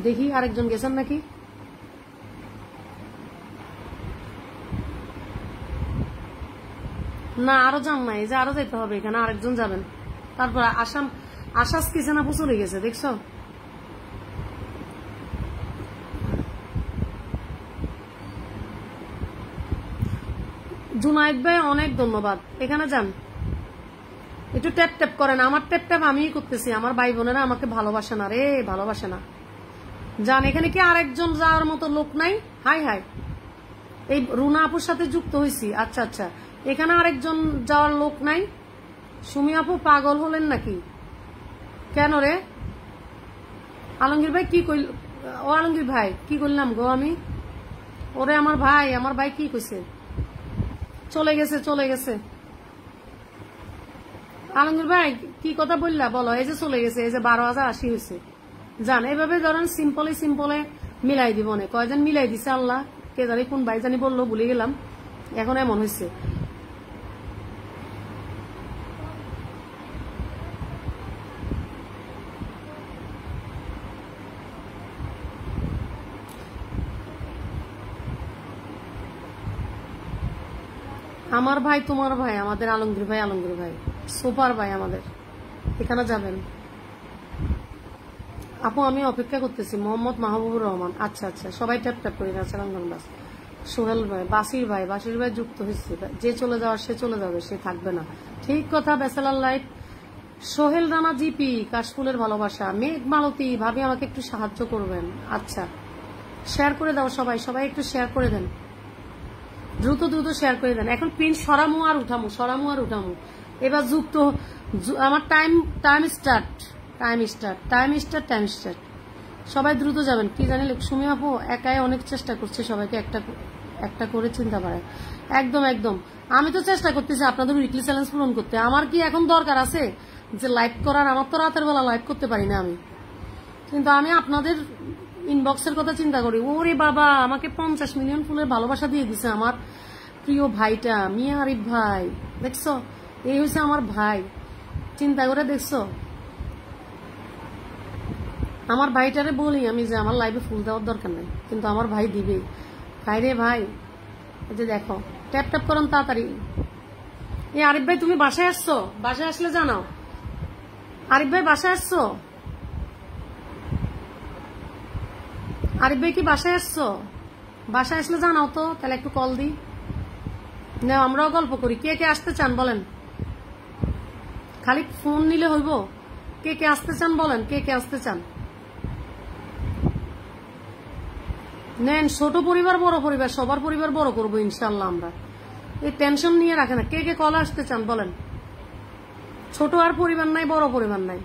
দেখি আরেকজন গেছেন নাকি। না আরো যান নাই, এই যে আরো যেতে হবে, এখানে আরেকজন যাবেন। তারপর আশাস কিচেন আপু চলে গেছে, দেখছো। জুনাইদ ভাই অনেক ধন্যবাদ। এখানে যান, একটু ট্যাপ ট্যাপ করেন, আমার ট্যাপ ট্যাপ আমিই করতেছি, আমার ভাই বোনেরা আমাকে ভালোবাসে না রে, ভালোবাসে না। যান, এখানে কি আরেকজন যাওয়ার মতো লোক নাই? হাই হাই, এই রুনা আপুর সাথে যুক্ত হয়েছি। আচ্ছা আচ্ছা, এখানে আরেকজন যাওয়ার লোক নাই? সুমি আপু পাগল হলেন নাকি? কেন রে আলমগীর ভাই, কি কইল? ও আলমগীর ভাই কি করলাম গো আমি? ওরে আমার ভাই কি কইছে? চলে গেছে। আলমগীর ভাই কি কথা বললা বলো? এই যে চলে গেছে, এই যে 12,080 হয়েছে। জান এইভাবে ধরেন সিম্পলে মিলাই দিব না। কয়জন মিলাই দিছে আল্লাহ, কে জানি কোন ভাই জানি বললো, ভুলে গেলাম, এখন এমন হয়েছে। আমার ভাই, তোমার ভাই, আমাদের আলমগীর ভাই সুপার ভাই আমাদের। এখানে যাবেন আপু, আমি অপেক্ষা করতেছি। মোহাম্মদ মাহবুবুর রহমান, আচ্ছা আচ্ছা, সবাই ট্যাপ ট্যাপ করে যাচ্ছে। সোহেল ভাই, বাসির ভাই যুক্ত হয়েছে। যে চলে যাওয়ার সে চলে যাবে, সে থাকবে না। ঠিক কথা, bachelor life. Sohel Rana GP, কাশফুলের ভালোবাসা, মেঘ মালতী ভাবি, আমাকে একটু সাহায্য করবেন। আচ্ছা শেয়ার করে দাও, সবাই একটু শেয়ার করে দেন, দ্রুত শেয়ার করে দেন। এখন প্রিন্ট সরামু আর উঠামু। এবার যুক্ত আমার টাইম স্টার্ট। সবাই দ্রুত যাবেন। কি জানি সুমি আপু একাই অনেক চেষ্টা করছে সবাইকে একটা করে চিন্তা করে। একদম আমি তো চেষ্টা করতেছি আপনাদের উইকলি চ্যালেঞ্জ পূরণ করতে। আমার কি এখন দরকার আছে যে লাইভ করার? আমার তো রাতের বেলা লাইভ করতে পারি না আমি, কিন্তু আমি আপনাদের ইনবক্সের কথা চিন্তা করি। ওরে বাবা, আমাকে 50 মিলিয়ন ফুলের ভালোবাসা দিয়ে দিছে আমার প্রিয় ভাইটা মিয়া আরিফ ভাই। দেখছো, এই হয়েছে আমার ভাই। চিন্তা করে দেখছো, আমার ভাইটারে বলি আমি যে আমার লাইভে ফুল দেওয়ার দরকার নাই, কিন্তু আমার ভাই দিবে। ভাই রে ভাই, এই যে দেখো, ট্যাপ ট্যাপ করেন তাড়াতাড়ি। এই আরিফ ভাই, তুমি বাসায় আসছো? বাসায় আসলে জানাও। আরিফ ভাই বাসায় আসছো? আরিফ ভাই কি বাসায় আসছো? বাসায় আসলে জানাও তো, তাহলে একটু কল দিই। না, আমরাও গল্প করি। কে কে আসতে চান বলেন? খালি ফোন নিলে হইব? কে কে আসতে চান বলেন, কে কে আসতে চান? নেন, ছোট পরিবার বড় পরিবার সবার পরিবার বড় করবো ইনশাল্লাহ আমরা। এই টেনশন নিয়ে রাখে না। কে কে কল আসতে চান বলেন? ছোট আর পরিবার নাই, বড় পরিবার নাই,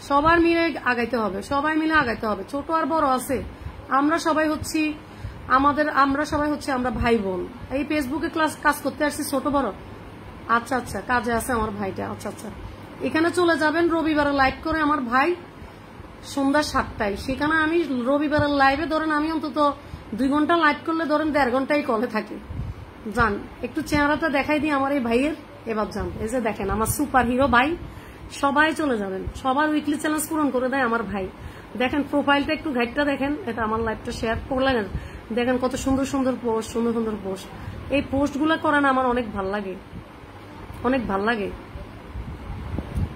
সবার মিলে আগাইতে হবে, সবাই মিলে আগাইতে হবে। ছোট আর বড় আছে, আমরা সবাই হচ্ছি আমরা ভাই বোন। এই ফেসবুকে কাজ করতে আসছি ছোট বড়। আচ্ছা আচ্ছা, কাজে আছে আমার ভাইটা। আচ্ছা আচ্ছা, এখানে চলে যাবেন রবিবারে লাইভ করে আমার ভাই সন্ধ্যা 7টায়। সেখানে আমি রবিবারের লাইভে ধরেন আমি অন্তত 2 ঘন্টা লাইভ করলে ধরেন 1.5 ঘন্টাই কলে থাকি। যান একটু চেহারাটা দেখাই দিই আমার এই ভাইয়ের। এবার যান, এই যে দেখেন আমার সুপার হিরো ভাই। সবাই চলে যাবেন, সবার উইকলি চ্যালেঞ্জ পূরণ করে দেয় আমার ভাই। দেখেন প্রোফাইলটা একটু ঘাটটা দেখেন, এটা আমার লাইভটা শেয়ার করলেন, দেখেন কত সুন্দর সুন্দর পোস্ট, সুন্দর সুন্দর পোস্ট। এই পোস্ট গুলা করেন আমার অনেক ভাল লাগে, অনেক ভাল লাগে।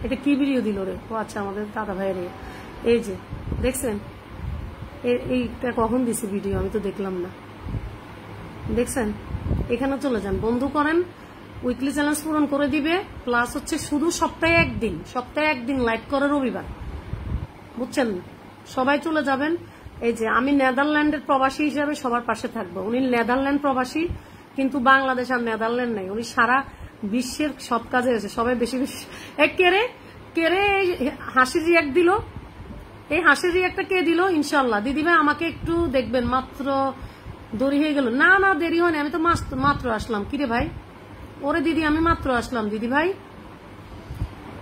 এটা কি ভিডিও দিল রে? ও আচ্ছা, আমাদের দাদা ভাইয়ের। এই যে দেখছেন, এইটা কখন দিছে ভিডিও? আমি তো দেখলাম না। দেখছেন, এখানে চলে যান, বন্ধু করেন, উইকলি চ্যালেঞ্জ পূরণ করে দিবে। প্লাস হচ্ছে শুধু সপ্তাহে একদিন লাইভ করে রবিবার, বুঝছেন? সবাই চলে যাবেন। এই যে আমি নেদারল্যান্ডের প্রবাসী হিসাবে সবার পাশে থাকবো। উনি নেদারল্যান্ড প্রবাসী, কিন্তু বাংলাদেশ আর নেদারল্যান্ড নাই, উনি সারা বিশ্বের সব কাজে আছে। সবাই বেশি বেশি কেড়ে হাসির রিয়াক্ট দিল। এই হাসির রিয়াক্টটা কে দিল? ইনশাল্লাহ দিদিভাই আমাকে একটু দেখবেন। মাত্র দেরি হয়ে গেল? না না, দেরি হয়নি, আমি তো মাত্র আসলাম। কিরে ভাই? ওরে দিদি, আমি মাত্র আসলাম দিদি ভাই।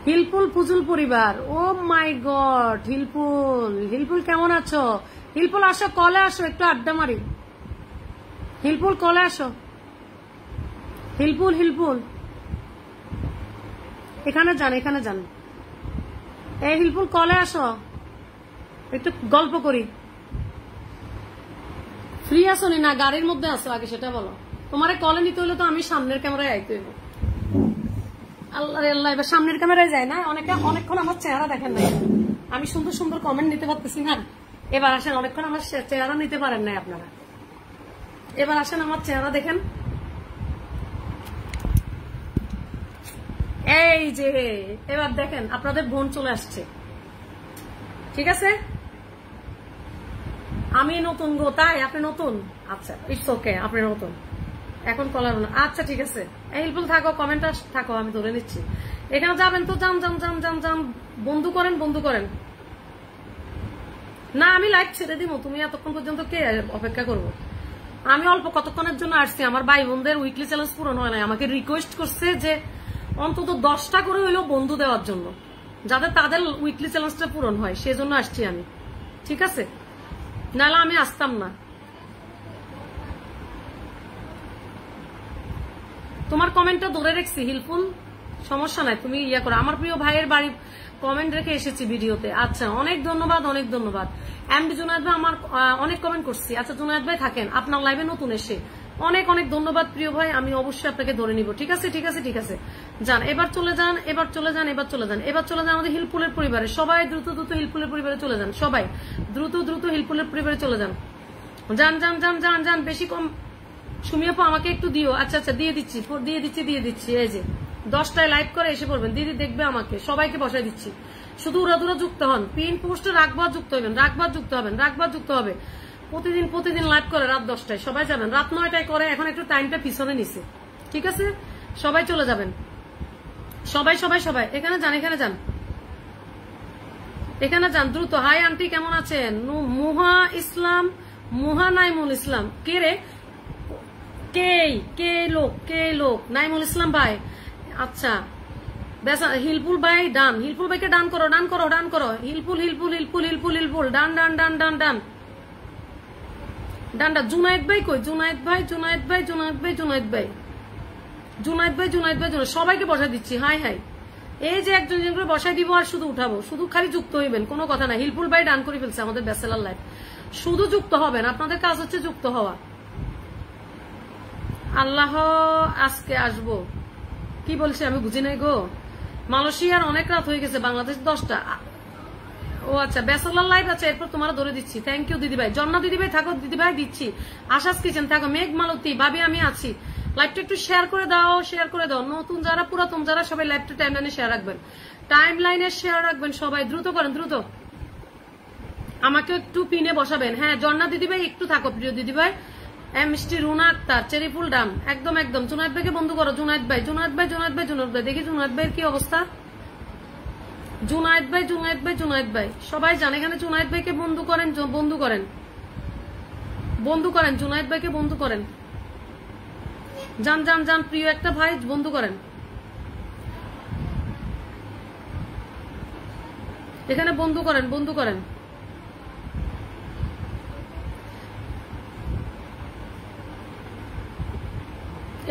হিলপুল পুজুল পরিবার, ও মাই গড। হিলপুল কেমন আছো? হিলপুল আসো, কলে আসো, একটু আড্ডা মারি। হিলপুল কলে আসো। হিলপুল এখানে যান। এই হিলপুল কলে আসো, একটু গল্প করি। ফ্রি আসো না গাড়ির মধ্যে আসো? আগে সেটা বলো। তোমারে কলে নিতে হলে তো আমি সামনের ক্যামেরায় আইতে হইব। আল্লাহ আল্লাহ, এবার সামনের ক্যামেরায় যায় না। অনেকক্ষণ আমার চেহারা দেখেন নাই, আমি সুন্দর সুন্দর কমেন্ট নিতে পারতেছি না। এবার আসেন, অনেকক্ষণ আমার চেহারা নিতে পারেন নাই আপনারা। এবার আসেন, আমার চেহারা দেখেন। এই যে এবার দেখেন, আপনাদের বোন চলে আসছে। ঠিক আছে, আমি নতুন গো, তাই আপনি নতুন? আচ্ছা, ইটস ওকে, আপনি নতুন, এখন কলার না। আচ্ছা ঠিক আছে, হেল্পফুল থাকো, কমেন্ট থাকো, আমি ধরে নিচ্ছি। এখানে যাবেন তো যান, বন্ধু করেন। না, আমি লাইভ ছেড়ে দিব, তুমি এতক্ষণ পর্যন্ত কে অপেক্ষা করবো? আমি অল্প কতক্ষণের জন্য আসছি। আমার ভাই বোনদের উইকলি চ্যালেঞ্জ পূরণ হয় নাই, আমাকে রিকোয়েস্ট করছে যে অন্তত 10টা করে হইলেও বন্ধু দেওয়ার জন্য, যাতে তাদের উইকলি চ্যালেঞ্জটা পূরণ হয়, সেজন্য আসছি আমি। ঠিক আছে, নাহলে আমি আসতাম না। তোমার কমেন্টটা ধরে রেখেছি হিলফুল, সমস্যা নাই, তুমি ইয়া করো। আমার প্রিয় ভাইয়ের বাড়ি কমেন্ট রেখে এসেছি ভিডিওতে। আচ্ছা, অনেক ধন্যবাদ। এমডি জুনায়েদ ভাই আমার অনেক কমেন্ট করছি। আচ্ছা জুনায়েদ ভাই থাকেন, আপনার লাইভে নতুন এসে অনেক ধন্যবাদ প্রিয় ভাই, আমি অবশ্যই আপনাকে ধরে নিব। ঠিক আছে যান, এবার চলে যান আমাদের হিলপুলের পরিবারে। সবাই দ্রুত হিলপুলের পরিবারে চলে যান, সবাই দ্রুত হিলপুলের পরিবারে চলে যান। যান, বেশি কম। সুমিয়াপা আমাকে একটু দিও। আচ্ছা দিয়ে দিচ্ছি। এই যে 10টায় লাইভ করে এসে পড়বেন, দিদি দেখবে আমাকে, সবাইকে বসাই দিচ্ছি। শুধু উড়াদুরা যুক্ত হন, পিন পোস্টে রাখবার যুক্ত হবে। প্রতিদিন লাইভ করে রাত 10টায়, সবাই যাবেন। রাত 9টায় করে, এখন একটু টাইমটা পিছনে নিছে। ঠিক আছে, সবাই চলে যাবেন, সবাই এখানে যান দ্রুত। হাই আন্টি, কেমন আছেন? মুহা নাইমুল ইসলাম। কে রে? কে লোক? নাইমুল ইসলাম ভাই। আচ্ছা, হিলপুল ভাই ডান, হিলপুল ভাইকে ডান করো। হিলপুল ডান। জুনায়েদ ভাই কই? জুনায়েদ ভাই, সবাইকে বসাই দিচ্ছি। হাই এই যে একজন করে বসাই দিব আর শুধু উঠাবো, শুধু খালি যুক্ত হইবেন, কোনো কথা না। হিলপুল ভাই ডান করে ফেলছে আমাদের ব্যাচেলর লাইফ, শুধু যুক্ত হবেন, আপনাদের কাজ হচ্ছে যুক্ত হওয়া। আল্লাহ আজকে আসবো, কি বলছে আমি বুঝি নাই গো। মালয়েশিয়ার অনেক রাত হয়ে গেছে, বাংলাদেশ 10টা। ও আচ্ছা, ব্যাচেলর লাইভ আছে, এরপর তোমার ধরে দিচ্ছি। থ্যাংক ইউ দিদিভাই। জন্না দিদিভাই থাকো, দিদিভাই দিচ্ছি। আশাস কিচেন থাকো, মেঘ মালতী ভাবি আমি আছি। লাইভটা একটু শেয়ার করে দাও। নতুন যারা, পুরাতন যারা, সবাই লাইভটা টাইমলাইনে শেয়ার রাখবেন, সবাই দ্রুত করেন। আমাকে একটু পিনে বসাবেন। হ্যাঁ ঝর্ণা দিদিভাই একটু থাকো প্রিয় দিদিভাই। মিষ্টি রুনা আক্তার চেরি ফুল ডান, একদম একদম। জুনায়েদ ভাইকে বন্ধু করো, জুনায়েদ ভাই জুনায়েদ ভাই জুনায়েদ ভাই জুনায়েদ ভাই। দেখি জুনায়েদ ভাইয়ের কি অবস্থা। জুনায়েদ ভাই জুনায়েদ ভাই জুনায়েদ ভাই সবাই জানে এখানে জুনায়েদ ভাইকে বন্ধু করেন, বন্ধু করেন, বন্ধু করেন জুনায়েদ ভাইকে বন্ধু করেন। যান যান যান প্রিয় একটা ভাই বন্ধু করেন। এখানে বন্ধু করেন, বন্ধু করেন।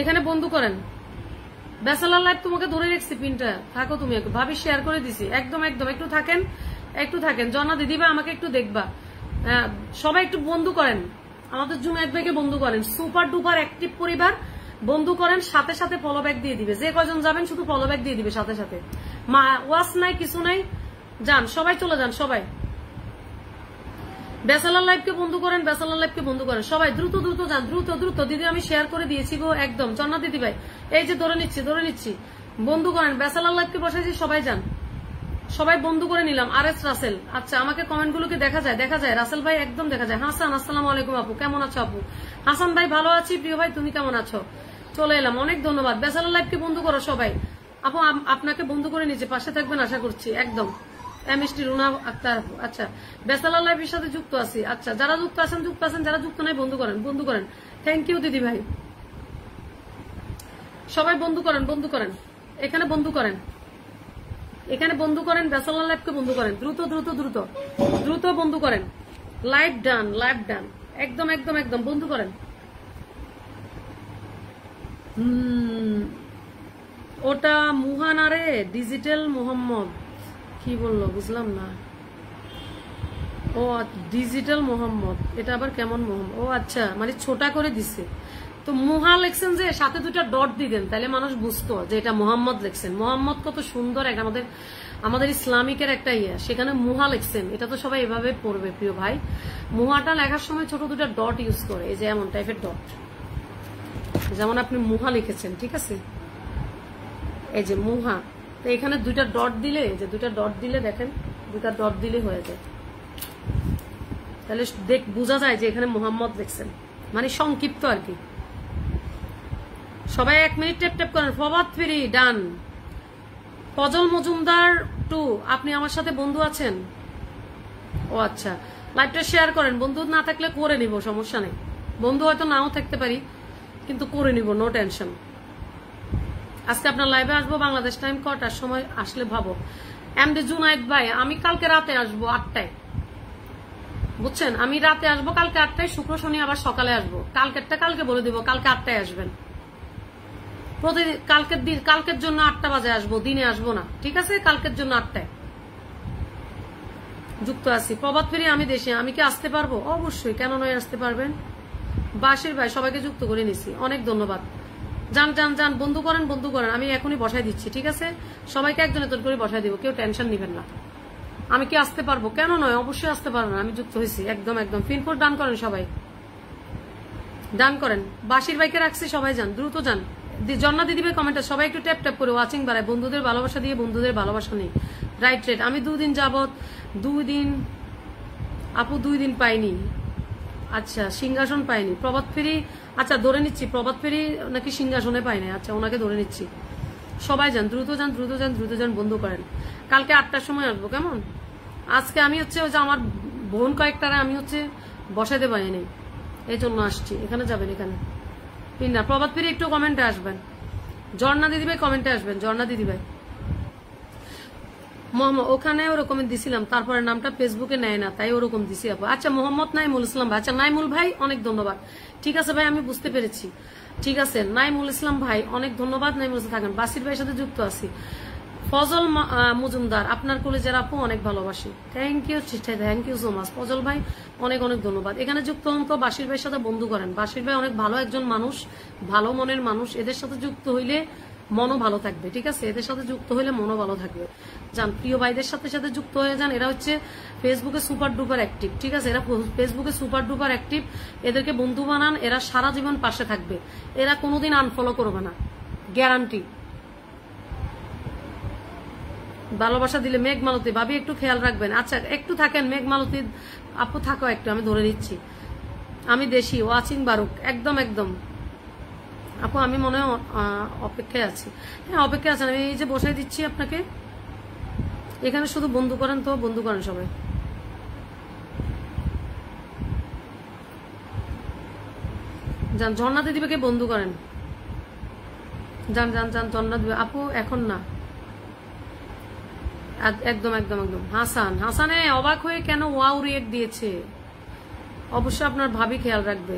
এখানে বন্ধু করেন। ব্যাচেলার লাইফ তোমাকে ধরে রেখেছি পিনটা, থাকো তুমি একটু। ভাবি শেয়ার করে দিছি, একদম একদম একটু থাকেন, একটু থাকেন। জনা দিদিবা আমাকে একটু দেখবা। সবাই একটু বন্ধু করেন, আমাদের জুনায়েদ ভাইকে বন্ধু করেন। সুপার ডুপার অ্যাক্টিভ পরিবার বন্ধু করেন, সাথে সাথে ফলো ব্যাক দিয়ে দিবে। যে কয়জন যাবেন শুধু ফলো ব্যাক দিয়ে দিবে সাথে সাথে। ওয়াচ নাই কিছু নাই, যান সবাই চলে যান। সবাই ব্যাচেলার লাইফকে বন্ধু করেন, ব্যাচেলার লাইফকে বন্ধু করেন সবাই। দ্রুত দ্রুত যান, দ্রুত দ্রুত। দিদি আমি শেয়ার করে দিয়েছি গো, একদম। জন্না দিদি ভাই এই যে ধরে নিচ্ছি, ধরে নিচ্ছি। বন্ধু করেন, ব্যাচেলার লাইফকে বসাইছি, সবাই যান। সবাই বন্ধু করে নিলাম। আর এস রাসেল, আচ্ছা আমাকে কমেন্ট গুলোকে দেখা যায়, দেখা যায়। রাসেল ভাই একদম দেখা যায়। হাসান আসসালামু আলাইকুম আপু, কেমন আছো আপু? হাসান ভাই ভালো আছি, প্রিয় ভাই তুমি কেমন আছো? চলে এলাম, অনেক ধন্যবাদ। ব্যাচেলার লাইফকে বন্ধু করো সবাই। আপু আপনাকে বন্ধু করে নিচ্ছে, পাশে থাকবেন আশা করছি, একদম। মিষ্টি রুনা আক্তার, আচ্ছা ব্যাচেলার লাইফের সাথে যুক্ত আছি। আচ্ছা যারা যুক্ত আছেন যুক্ত আছেন, যারা যুক্ত নাই বন্ধু করেন, বন্ধু করেন। থ্যাংক ইউ দিদি ভাই, সবাই বন্ধু করেন, বন্ধু করেন। এখানে বন্ধু করেন, এখানে বন্ধু করেন। ব্যাচেলার লাইফকে বন্ধু করেন, দ্রুত দ্রুত দ্রুত দ্রুত বন্ধু করেন। লাইভ ডান, লাইভ ডান, একদম একদম একদম বন্ধু করেন। ওটা মুহানারে ডিজিটাল মোহাম্মদ কি বললো বুঝলাম না। ও ডিজিটাল মোহাম্মদ, এটা আবার কেমন মোহাম্মদ? ও আচ্ছা, মানে ছোটা করে দিছে। তো মুহা লেখছেন যে সাথে দুটা ডট দিতেন, তাহলে মানুষ বুঝতো যে এটা মোহাম্মদ লেখছেন। মোহাম্মদ কত সুন্দর একটা আমাদের ইসলামিকের একটা ইয়ে, সেখানে মুহা লেখছেন। এটা তো সবাই এভাবে পড়বে প্রিয় ভাই। মুহাটা লেখার সময় ছোট দুটা ডট ইউজ করে, এই যে এমন টাইপের ডট, যেমন আপনি মুহা লিখেছেন, ঠিক আছে? এই যে মুহা, তো এখানে দুইটা ডট দিলে, যে দুইটা ডট দিলে দেখেন, দুইটা ডট দিলে হয়ে যায়, তাহলে বোঝা যায় যে এখানে মোহাম্মদ লিখছেন, মানে সংক্ষিপ্ত আর কি। সবাই 1 মিনিট ট্যাপ ট্যাপ করেন। ফবাদ ফিরি ডান। ফজল মজুমদার 2, আপনি আমার সাথে বন্ধু আছেন? ও আচ্ছা, লাইভটা শেয়ার করেন। বন্ধু না থাকলে করে নিব, সমস্যা নেই। বন্ধু হয়তো নাও থাকতে পারি, কিন্তু করে নিব, নো টেনশন। আজকে আপনার লাইভে আসবো বাংলাদেশ টাইম কটার সময় আসলে ভাবো। এমডি জুনায়েদ ভাই আমি কালকে রাতে আসবো 8টায়, বুঝছেন? আমি রাতে আসবো কালকে 8টায়, শুক্র শনি আবার সকালে আসবো। কালকেরটা কালকে বলে দিব, কালকে 8টায় আসবেন। প্রতিদিন কালকের জন্য 8টা বাজে আসবো, দিনে আসবো না, ঠিক আছে? কালকের জন্য 8টায় যুক্ত আছি। প্রভাত ফেরি আমি দেশে, আমি কি আসতে পারবো? অবশ্যই, কেন নয়, আসতে পারবেন। বাসির ভাই সবাইকে যুক্ত করে নিছি, অনেক ধন্যবাদ। যান যান যান, বন্ধু করেন, বন্ধু করেন। আমি এখনই বসাই দিচ্ছি, ঠিক আছে? সবাইকে একজন এত করে বসাই দিব, কেউ টেনশন নিবেন না। আমি কি আসতে পারবো? কেন নয়, অবশ্যই আসতে পারবেন। আমি যুক্ত হয়েছি, একদম একদম। পিনকোড ডান করেন, সবাই ডান করেন। বাসির ভাইকে রাখছি, সবাই যান, দ্রুত যান। জন্না দিদি ভাই কমেন্টে সবাই একটু ট্যাপ ট্যাপ করে ওয়াচিং বাড়ায়। বন্ধুদের ভালোবাসা দিয়ে বন্ধুদের ভালোবাসা নেই, রাইট রাইট। আমি 2 দিন যাবত, 2 দিন আপু 2 দিন পাইনি। আচ্ছা, সিংহাসন পাইনি। প্রভাত ফেরি, আচ্ছা ধরে নিচ্ছি প্রভাত ফেরি নাকি সিংহাসনে পাইনি। আচ্ছা, ওনাকে ধরে নিচ্ছি। সবাই যান, দ্রুত যান, দ্রুত যান, দ্রুত যান, বন্ধু করেন। কালকে 8টার সময় আসবো, কেমন? আজকে আমি হচ্ছে ওই যে আমার বোন কয়েকটারে আমি হচ্ছে বসাইতে পারিনি, এই জন্য আসছি। এখানে যাবেন, এখানে পিন্না। প্রভাত ফেরি একটু কমেন্টে আসবেন। ঝর্ণা দিদিভাই কমেন্টে আসবেন, ঝর্ণা দিদিভাই। মোহাম্মদ ওখানে ওরকম দিছিলাম, তারপরে নামটা ফেসবুকে নেয় না, তাই ওরকম দিছি আপু। আচ্ছা, মোহাম্মদ নাইমুল ইসলাম ভাই। আচ্ছা নাইমুল ভাই অনেক ধন্যবাদ, ঠিক আছে ভাই, আমি বুঝতে পেরেছি, ঠিক আছে। নাইমুল ইসলাম ভাই অনেক ধন্যবাদ। নাইমুল ইসলাম থাকেন। বাসির ভাইয়ের সাথে যুক্ত আছি। ফজল মজুমদার, আপনার কলেজের আপু অনেক ভালোবাসি, thank you, thank you so much Fazal ভাই, অনেক অনেক ধন্যবাদ। এখানে যুক্ত হন তো, বাসির ভাইয়ের সাথে বন্ধু করেন। বাসির ভাই অনেক ভালো একজন মানুষ, ভালো মনের মানুষ। এদের সাথে যুক্ত হইলে মনও ভালো থাকবে, ঠিক আছে? এদের সাথে যুক্ত হইলে মনও ভালো থাকবে। যান, প্রিয় ভাইদের সাথে সাথে যুক্ত হয়ে যান। এরা হচ্ছে ফেসবুকে সুপার ডুপার অ্যাক্টিভ, ঠিক আছে? এরা ফেসবুকে সুপার ডুপার অ্যাক্টিভ। এদেরকে বন্ধু বানান, এরা সারা জীবন পাশে থাকবে। এরা কোনোদিন আনফলো করবে না, গ্যারান্টি। ভালোবাসা দিলে মেঘ মালতী ভাবি একটু খেয়াল রাখবেন। আচ্ছা একটু থাকেন মেঘ মালতী আপু, থাকো একটু, আমি ধরে দিচ্ছি। আমি দেশি ওয়াচিং বারুক, একদম একদম আপু, আমি মনে হয় অপেক্ষায় আছি। হ্যাঁ অপেক্ষায় আছেন, আমি এই যে বসাই দিচ্ছি আপনাকে এখানে। শুধু বন্ধু করেন তো, বন্ধু করেন সবাই। যান ঝর্ণা দিদিকে বন্ধু করেন, যান যান যান ঝর্ণা দিবে আপু, এখন না, একদম একদম একদম। হাসান, হাসানে অবাক হয়ে কেন ওয়াও রিয়েক্ট দিয়েছে, অবশ্যই আপনার ভাবি খেয়াল রাখবে।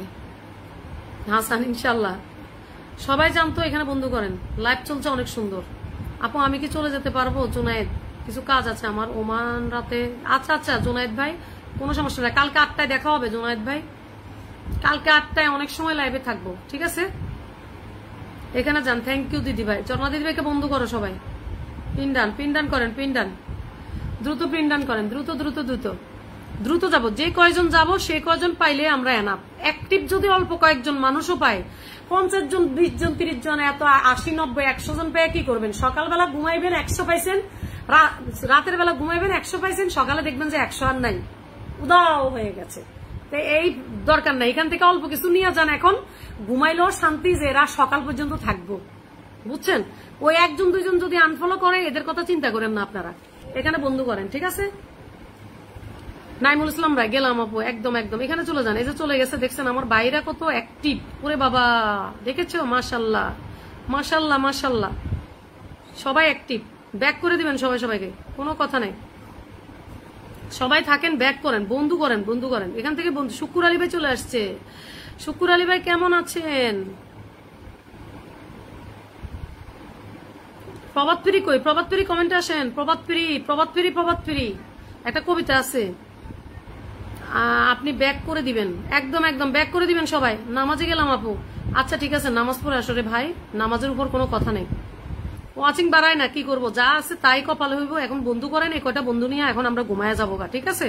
হাসান ইনশাল্লাহ সবাই জানতো, এখানে বন্ধু করেন, লাইভ চলছে অনেক সুন্দর। আপু আমি কি চলে যেতে পারবো? জুনায়েদ, কিছু কাজ আছে আমার ওমান রাতে। আচ্ছা আচ্ছা জুনায়েদ ভাই, কোনো সমস্যা নাই, কালকে 8টায় দেখা হবে জুনায়েদ ভাই, কালকে 8টায় অনেক সময় লাইভে থাকবো, ঠিক আছে? এখানে যান। থ্যাংক ইউ দিদি ভাই। ঝর্ণা দিদি ভাইকে বন্ধু করো সবাই, পিন্ডান পিন্ডান করেন, পিন্ডান দ্রুত পিন্ডান করেন, দ্রুত দ্রুত দ্রুত দ্রুত যাবো। যে কয়জন যাব সেই কয়জন পাইলে আমরা এনাফ। অ্যাক্টিভ যদি অল্প কয়েকজন মানুষও পায়, 50 জন 20 জন 30 জন, এত 80 90 100 জন পেয়ে কি করবেন? সকালবেলা ঘুমাইবেন 100 পাইছেন, রাতের বেলা ঘুমাইবেন 100 পাইছেন, সকালে দেখবেন যে 100 আর নাই, উদাও হয়ে গেছে। এই দরকার নাই, এখান থেকে অল্প কিছু নিয়ে যান। এখন ঘুমাইলেও শান্তি যে এরা সকাল পর্যন্ত থাকবো, বুঝছেন? ওই 1 জন 2 জন যদি আনফলো করে, এদের কথা চিন্তা করেন না আপনারা, এখানে বন্ধু করেন, ঠিক আছে? নাইমুল ইসলাম রায়, গেলাম আপু, একদম একদম। এখানে চলে যান, এই যে চলে গেছে, দেখছেন আমার বাইরা কত অ্যাক্টিভ, ওরে বাবা দেখেছো? মাশাল্লাহ মাশাল্লাহ মাশাল্লাহ, সবাই অ্যাক্টিভ। ব্যাক করে দিবেন সবাই সবাইকে, কোনো কথা নাই, সবাই থাকেন, ব্যাক করেন, বন্ধু করেন, বন্ধু করেন এখান থেকে বন্ধু। শুকুর আলী ভাই চলে আসছে। শুকুর আলী ভাই কেমন আছেন? প্রভাত ফিরি কই? প্রভাত ফিরি কমেন্টে আসেন। প্রভাত ফিরি, প্রভাত ফিরি, প্রভাত ফিরি একটা কবিতা আছে, আপনি ব্যাক করে দিবেন, একদম একদম ব্যাক করে দিবেন সবাই। নামাজে গেলাম আপু, আচ্ছা ঠিক আছে নামাজ পড়ে আসরে ভাই, নামাজের উপর কোনো কথা নেই। ওয়াচিং বাড়ায় না, কি করবো, যা আছে তাই কপালে হইব। এখন বন্ধু করেন, এই কয়টা বন্ধু নিয়ে এখন আমরা ঘুমায় যাবো গা, ঠিক আছে?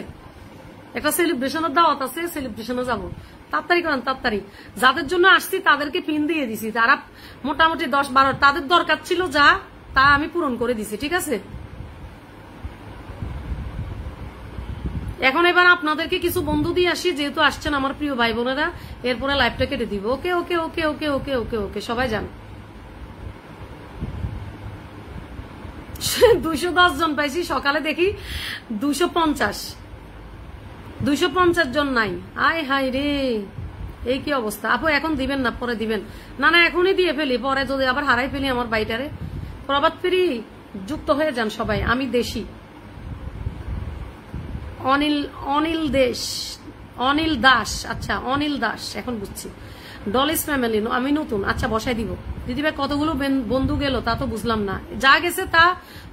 একটা সেলিব্রেশনের দাওয়াত আছে, সেলিব্রেশনে যাবো, তাড়াতাড়ি করেন তাড়াতাড়ি। যাদের জন্য আসছি তাদেরকে পিন দিয়ে দিছি, তারা মোটামুটি 10-12, তাদের দরকার ছিল যা, তা আমি পূরণ করে দিছি, ঠিক আছে? এখন এবার আপনাদেরকে কিছু বন্ধু দিয়ে আসি, যেহেতু আসছেন আমার প্রিয় ভাই বোনেরা, এরপরে লাইভটা কেটে দিব। ওকে ওকে ওকে ওকে ওকে ওকে ওকে, সবাই যান। 210 জন পাইছি, সকালে দেখি 250 জন নাই। আয় হাই রে, এই কি অবস্থা? আপু এখন দিবেন না, পরে দিবেন? না না এখনই দিয়ে ফেলি, পরে যদি আবার হারাই ফেলি আমার বাইটারে। প্রভাত ফেরি যুক্ত হয়ে যান সবাই, আমি দেশি। অনিল দাস, আচ্ছা অনিল দাস, এখন বুঝছি। ডলিস ফ্যামিলি, আমি নতুন, আচ্ছা বসাই দিব। দিদিভাই কতগুলো বন্ধু গেল তা তো বুঝলাম না। যা গেছে তা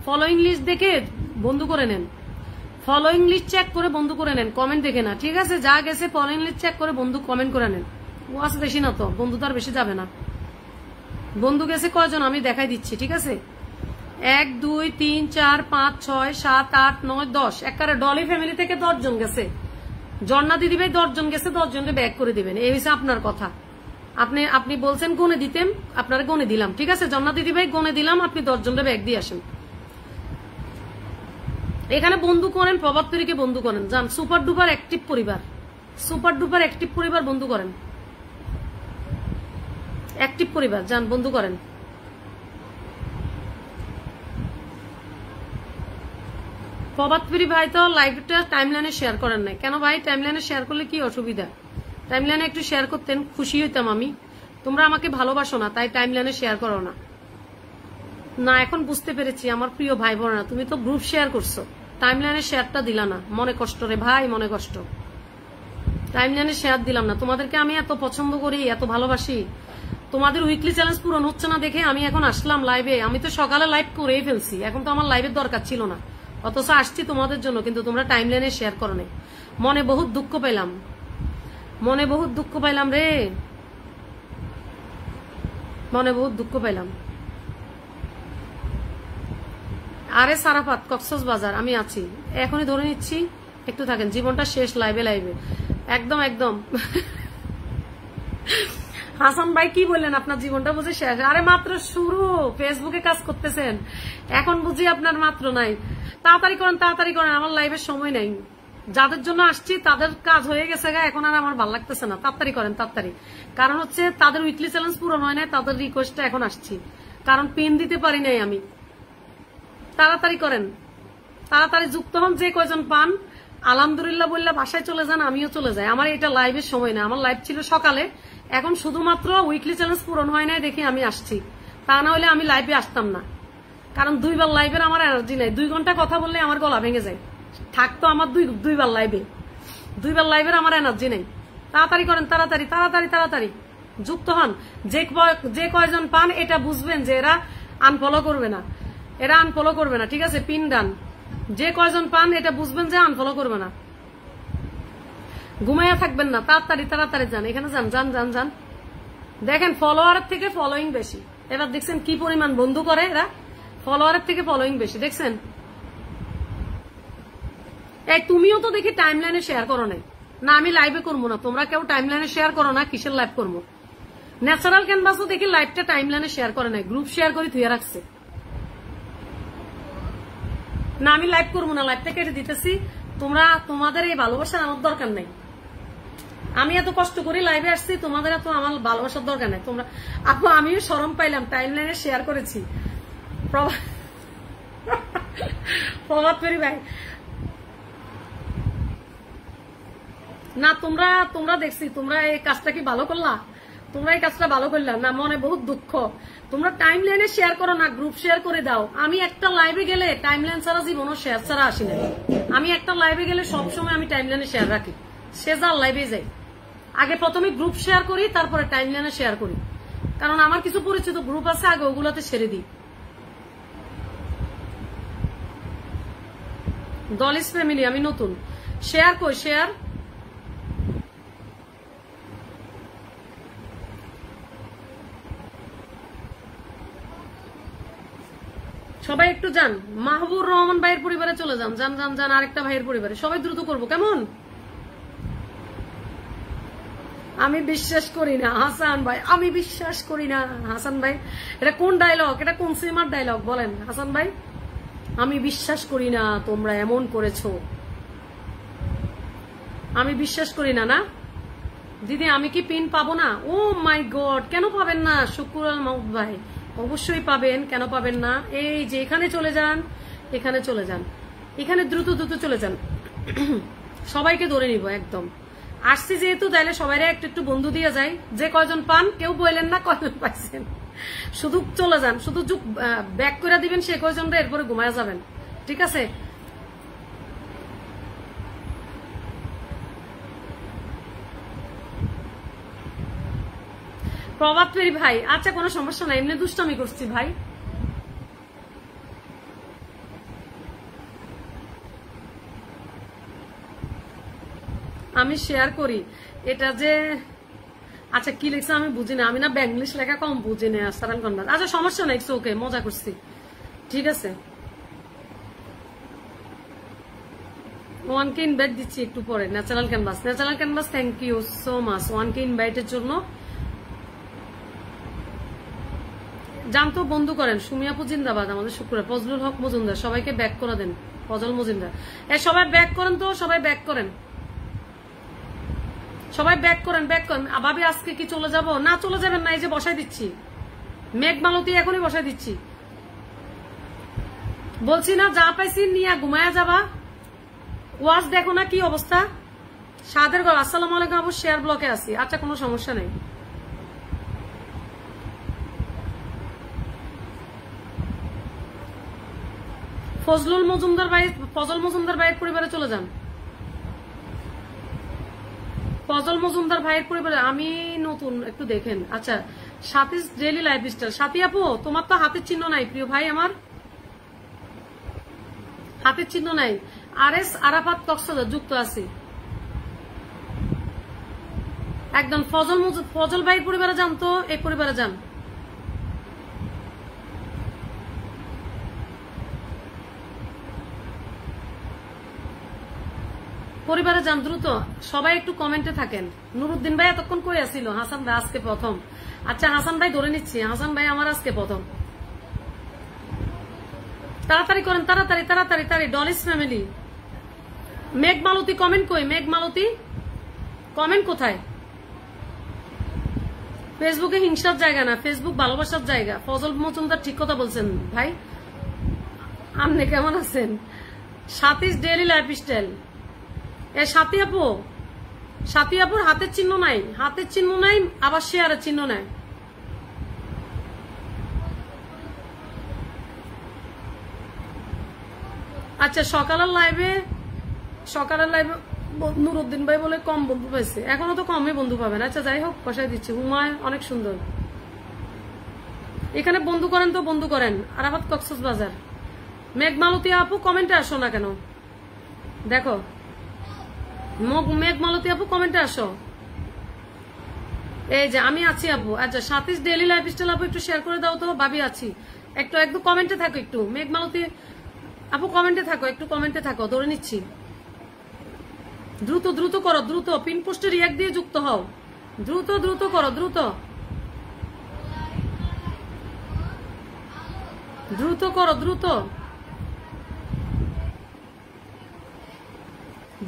ফলোইং লিস্ট দেখে বন্ধু করে নেন, ফলোইং লিস্ট চেক করে বন্ধু করে নেন, কমেন্ট দেখে না, ঠিক আছে? যা গেছে ফলোইং লিস্ট চেক করে বন্ধু কমেন্ট করে নেন। ওয়াচ বেশি না তো, বন্ধু তো আর বেশি যাবে না। বন্ধু গেছে কয়জন আমি দেখাই দিচ্ছি, ঠিক আছে? 1 2 3 4 5 6 7 8 9 10, একবারে ডলি ফ্যামিলি থেকে 10 জন গেছে। ঝর্ণা দিদি ভাই 10 জন গেছে, 10 জনকে ব্যাক করে দিবেন, এই হচ্ছে আপনার কথা। আপনি বলছেন গনে দিতেন, আপনারা গনে দিলাম, ঠিক আছে? ঝর্ণা দিদি ভাই গনে দিলাম, আপনি 10 জনকে ব্যাক দিয়ে আসেন। এখানে বন্ধু করেন, প্রভাত ফেরিকে বন্ধু করেন, যান। সুপার ডুপার অ্যাক্টিভ পরিবার, সুপার ডুপার অ্যাক্টিভ পরিবার বন্ধু করেন, অ্যাক্টিভ পরিবার যান, বন্ধু করেন। প্রভাত ফেরি ভাই তো লাইভটা টাইমলাইনে শেয়ার করেন নাই কেন ভাই? টাইমলাইনে শেয়ার করলে কি অসুবিধা? টাইমলাইনে একটু শেয়ার করতেন, খুশি হইতাম আমি। তোমরা আমাকে ভালোবাসো না, তাই টাইমলাইনে শেয়ার করো না। না এখন বুঝতে পেরেছি আমার প্রিয় ভাই বোনেরা, তুমি তো গ্রুপ শেয়ার করছো, টাইমলাইনে শেয়ারটা দিলা না, মনে কষ্ট রে ভাই, মনে কষ্ট। টাইমলাইনে শেয়ার দিলাম না, তোমাদেরকে আমি এত পছন্দ করি, এত ভালোবাসি। তোমাদের উইকলি চ্যালেঞ্জ পূরণ হচ্ছে না দেখে আমি এখন আসলাম লাইভে। আমি তো সকালে লাইভ করেই ফেলছি, এখন তো আমার লাইভের দরকার ছিল না, অথচ আসছি তোমাদের জন্য, কিন্তু তোমরা টাইমলাইনে শেয়ার করো নাই। মনে বহুত দুঃখ পেলাম, মনে বহুত দুঃখ পাইলাম রে, মনে বহুত দুঃখ পাইলাম। আরে সারাফাত, কক্সবাজার, আমি আছি, এখনই ধরে নিচ্ছি, একটু থাকেন, জীবনটা শেষ লাইভে লাইভে, একদম একদম। হাসান ভাই কি বললেন, আপনার জীবনটা বুঝি শেষ? আরে মাত্র শুরু, ফেসবুকে কাজ করতেছেন, এখন বুঝি আপনার মাত্র নাই। তাড়াতাড়ি করেন, তাড়াতাড়ি করেন, আমার লাইভের সময় নাই। যাদের জন্য আসছি তাদের কাজ হয়ে গেছে, এখন আর আমার ভালো লাগতেছে না। তাড়াতাড়ি করেন, তাড়াতাড়ি। কারণ হচ্ছে তাদের উইকলি চ্যালেঞ্জ পূরণ হয় নাই, তাদের রিকোয়েস্টটা এখন আসছি, কারণ পিন দিতে পারি নাই আমি। তাড়াতাড়ি করেন, তাড়াতাড়ি যুক্ত হন। যে কয়জন পান আলহামদুলিল্লাহ বললে বাসায় চলে যান, আমিও চলে যাই। আমার এটা লাইভের সময় না, আমার লাইভ ছিল সকালে, এখন শুধুমাত্র উইকলি চ্যালেঞ্জ পূরণ হয় নাই দেখে আমি আসছি, তা না হলে আমি লাইভে আসতাম না। কারণ দুইবার লাইভের আমার এনার্জি নাই, 2 ঘন্টা কথা বললে আমার গলা ভেঙে যায়। থাকতো আমার দুইবার লাইভে, দুইবার লাইভের আমার এনার্জি নেই। তাড়াতাড়ি করেন, তাড়াতাড়ি তাড়াতাড়ি তাড়াতাড়ি যুক্ত হন। যে কয়জন পান এটা বুঝবেন যে এরা আনফলো করবে না, এরা আনফলো করবে না, ঠিক আছে? পিন ডান। যে কয়জন পান এটা বুঝবেন যে আনফলো করবে না। ঘুমাইয়া থাকবেন না, তাড়াতাড়ি তাড়াতাড়ি যান, এখানে যান, যান যান যান। দেখেন ফলোয়ারের থেকে ফলোইং বেশি। এবার দেখছেন কি পরিমাণ বন্ধু করে এরা, ফলোয়ারের থেকে ফলোইং বেশি, দেখছেন? এই তুমিও তো দেখি টাইম লাইনে শেয়ার করো নাই। না আমি লাইভে করবো না, তোমরা কেউ টাইম লাইনে শেয়ার করো না, কিসের লাইভ করবো? ন্যাচারাল ক্যানভাসও দেখি লাইভটা টাইম লাইনে শেয়ার করে নাই, গ্রুপ শেয়ার করে ধুয়ে রাখছে। না আমি লাইভ করবো না, লাইভটা কেটে দিতেছি। তোমাদের এই ভালোবাসার আমার দরকার নাই। আমি এত কষ্ট করে লাইভে আসছি, তোমাদের এত আমার ভালোবাসার দরকার নাই। তোমরা আপু আমিও শরম পাইলাম, টাইম লাইনে শেয়ার করেছি। প্রভাত পেরি ভাই না, তোমরা দেখছি তোমরা এই কাজটা কি ভালো করলা? তোমরা এই কাজটা ভালো করলা না, মনে বহুত দুঃখ। তোমরা টাইম লাইনে শেয়ার করো না, গ্রুপ শেয়ার করে দাও। আমি একটা লাইভে গেলে টাইম লাইন ছাড়া জীবনও শেয়ার ছাড়া আসি না। আমি একটা লাইভে গেলে সবসময় আমি টাইম লাইনে শেয়ার রাখি, সে যার লাইভে যাই। আগে প্রথমে গ্রুপ শেয়ার করি, তারপরে টাইম লাইনে শেয়ার করি, কারণ আমার কিছু পরিচিত গ্রুপ আছে, আগে ওগুলোতে ছেড়ে দিই। ডলিস ফ্যামিলি আমি নতুন, শেয়ার কই শেয়ার? সবাই একটু যান, মাহবুর রহমান ভাইয়ের পরিবারে চলে যান, যান যান যান, আরেকটা ভাইয়ের পরিবারে। সবাই দ্রুত করবো কেমন? আমি বিশ্বাস করি না হাসান ভাই, আমি বিশ্বাস করি না হাসান ভাই। এটা কোন ডায়লগ, এটা কোন সিনেমার ডায়লগ বলেন হাসান ভাই? আমি বিশ্বাস করি না তোমরা এমন করেছো, আমি বিশ্বাস করি না। না দিদি আমি কি পিন পাবো না? ও মাই গড, কেন পাবেন না শুক্রুল মাহমুদ ভাই? অবশ্যই পাবেন, কেন পাবেন না? এই যে এখানে চলে যান, এখানে চলে যান, এখানে দ্রুত দ্রুত চলে যান। সবাইকে ধরে নিব একদম। আসছি যেহেতু তাইলে সবাই একটু একটু বন্ধু দিয়ে যায়। যে কয়জন পান কেউ বললেন না কয়জন পাইছেন, শুধু চলে যান, শুধু ব্যাক করে দিবেন সে কয়জনটা, এরপরে ঘুমায় যাবেন, ঠিক আছে? প্রভাত পেরি ভাই, আচ্ছা কোনো সমস্যা নাই, এমনি দুষ্টামি করছি ভাই। আমি শেয়ার করি এটা যে, আচ্ছা কি লিখছে আমি বুঝি না, আমি না ব্যাংলিশ লেখা কম বুঝি না। আচ্ছা সমস্যা নাই, ওকে মজা করছি, ঠিক আছে। ওয়ানকে ইনভাইট দিচ্ছি একটু পরে। Natural canvas, natural canvas thank you so much ওয়ানকে ইনভাইটের জন্য। জানতো বন্ধু করেন। সুমিয়াপু জিন্দাবাদ, আমাদের শুক্রবার। ফজলুল হক মজুমদার, সবাইকে ব্যাক করে দেন। ফজল মজুমদার সবাই ব্যাক করেন তো, সবাই ব্যাক করেন, সবাই ব্যাক করেন, ব্যাক করেন। ভাবি আজকে কি চলে যাব? না চলে যাবেন না, এই যে বসাই দিচ্ছি মেঘমালতি, এখনই বসাই দিচ্ছি। বলছি না যা পাইছি নিয়ে ঘুমায়া যাবা। ওয়াজ দেখো না কি অবস্থা। সাদের ঘর, আসসালামু আলাইকুম আপু, শেয়ার ব্লকে আছি। আচ্ছা কোনো সমস্যা নেই। ফজল মজুমদার ভাইয়ের পরিবারে চলে যান। ফজল মজুমদার ভাইয়ের পরিবারে আমি নতুন, একটু দেখেন। আচ্ছা সাথীস ডেইলি লাইফস্টাইল, সাথী আপু তোমার তো হাতের চিহ্ন নাই প্রিয় ভাই, আমার হাতের চিহ্ন নাই। আর এস আরাফাত কক্সবাজার যুক্ত আছি একদম। ফজল ভাইয়ের পরিবারে যান তো, এই পরিবারে যান। পরিবারে যান দ্রুত, সবাই একটু কমেন্টে থাকেন। নুরুদ্দিন ভাই এতক্ষণ কই আসছিল? হাসান ভাই আজকে প্রথম। আচ্ছা হাসান ভাই ধরে নিচ্ছি, হাসান ভাই আমার আজকে প্রথম। তাড়াতাড়ি করেন, তাড়াতাড়ি তাড়াতাড়ি তাড়াতাড়ি। ডলিস ফ্যামিলি, মেঘ মালতী কমেন্ট কই? মেঘ মালতী কমেন্ট কোথায়? ফেসবুকে হিংসার জায়গা না, ফেসবুক ভালোবাসার জায়গা। ফজল মজুমদার ঠিক কথা বলছেন ভাই। আপনি কেমন আছেন? সাথীস ডেইলি লাইফস্টাইল। এ সাথী আপু, সাথী আপুর হাতের চিহ্ন নাই, হাতের চিহ্ন নাই, আবার শেয়ারের চিহ্ন নাই। আচ্ছা সকালের লাইভে নুরুদ্দিন ভাই বলে কম বন্ধু পাইছে, এখনো তো কমই বন্ধু পাবেন। আচ্ছা যাই হোক, বসাই দিচ্ছি। হুমায়ুন অনেক সুন্দর। এখানে বন্ধু করেন তো বন্ধু করেন। আরাফাত কক্সবাজার। মেঘমালতী আপু কমেন্টে আসো না কেন? দেখো মেঘমালতী আপু কমেন্টে আসো। এই যে আমি আছি আপু। আচ্ছা সাথীস ডেইলি লাইফস্টাইল আপু একটু শেয়ার করে দাও তো। ভাবি আছি, একটু একটু কমেন্টে থাকো। একটু মেঘমালতী আপু কমেন্টে থাকো, একটু কমেন্টে থাকো, ধরে নিচ্ছি। দ্রুত দ্রুত করো, দ্রুত পিন পোস্টে রিয়াক্ট দিয়ে যুক্ত হও। দ্রুত দ্রুত করো, দ্রুত দ্রুত করো, দ্রুত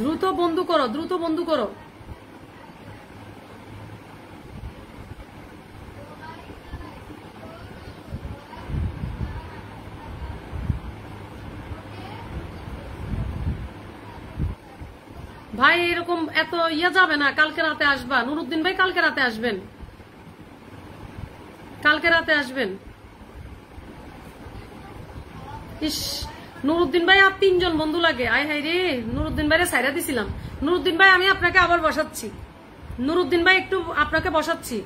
দ্রুত বন্ধু করো, দ্রুত বন্ধু করো। ভাই এরকম এত যাবে না। কালকে রাতে আসবা নুরুদ্দিন ভাই, কালকে রাতে আসবেন, কালকে রাতে আসবেন। ইস নুরুদ্দিন ভাই আর 3 জন বন্ধু লাগে। আয় হাই রে, নুরুদ্দিন ভাইরে সাইরা দিছিলাম। নুরুদ্দিন ভাই আমি আপনাকে আবার বসাচ্ছি। নুরুদ্দিন ভাই একটু আপনাকে বসাচ্ছি।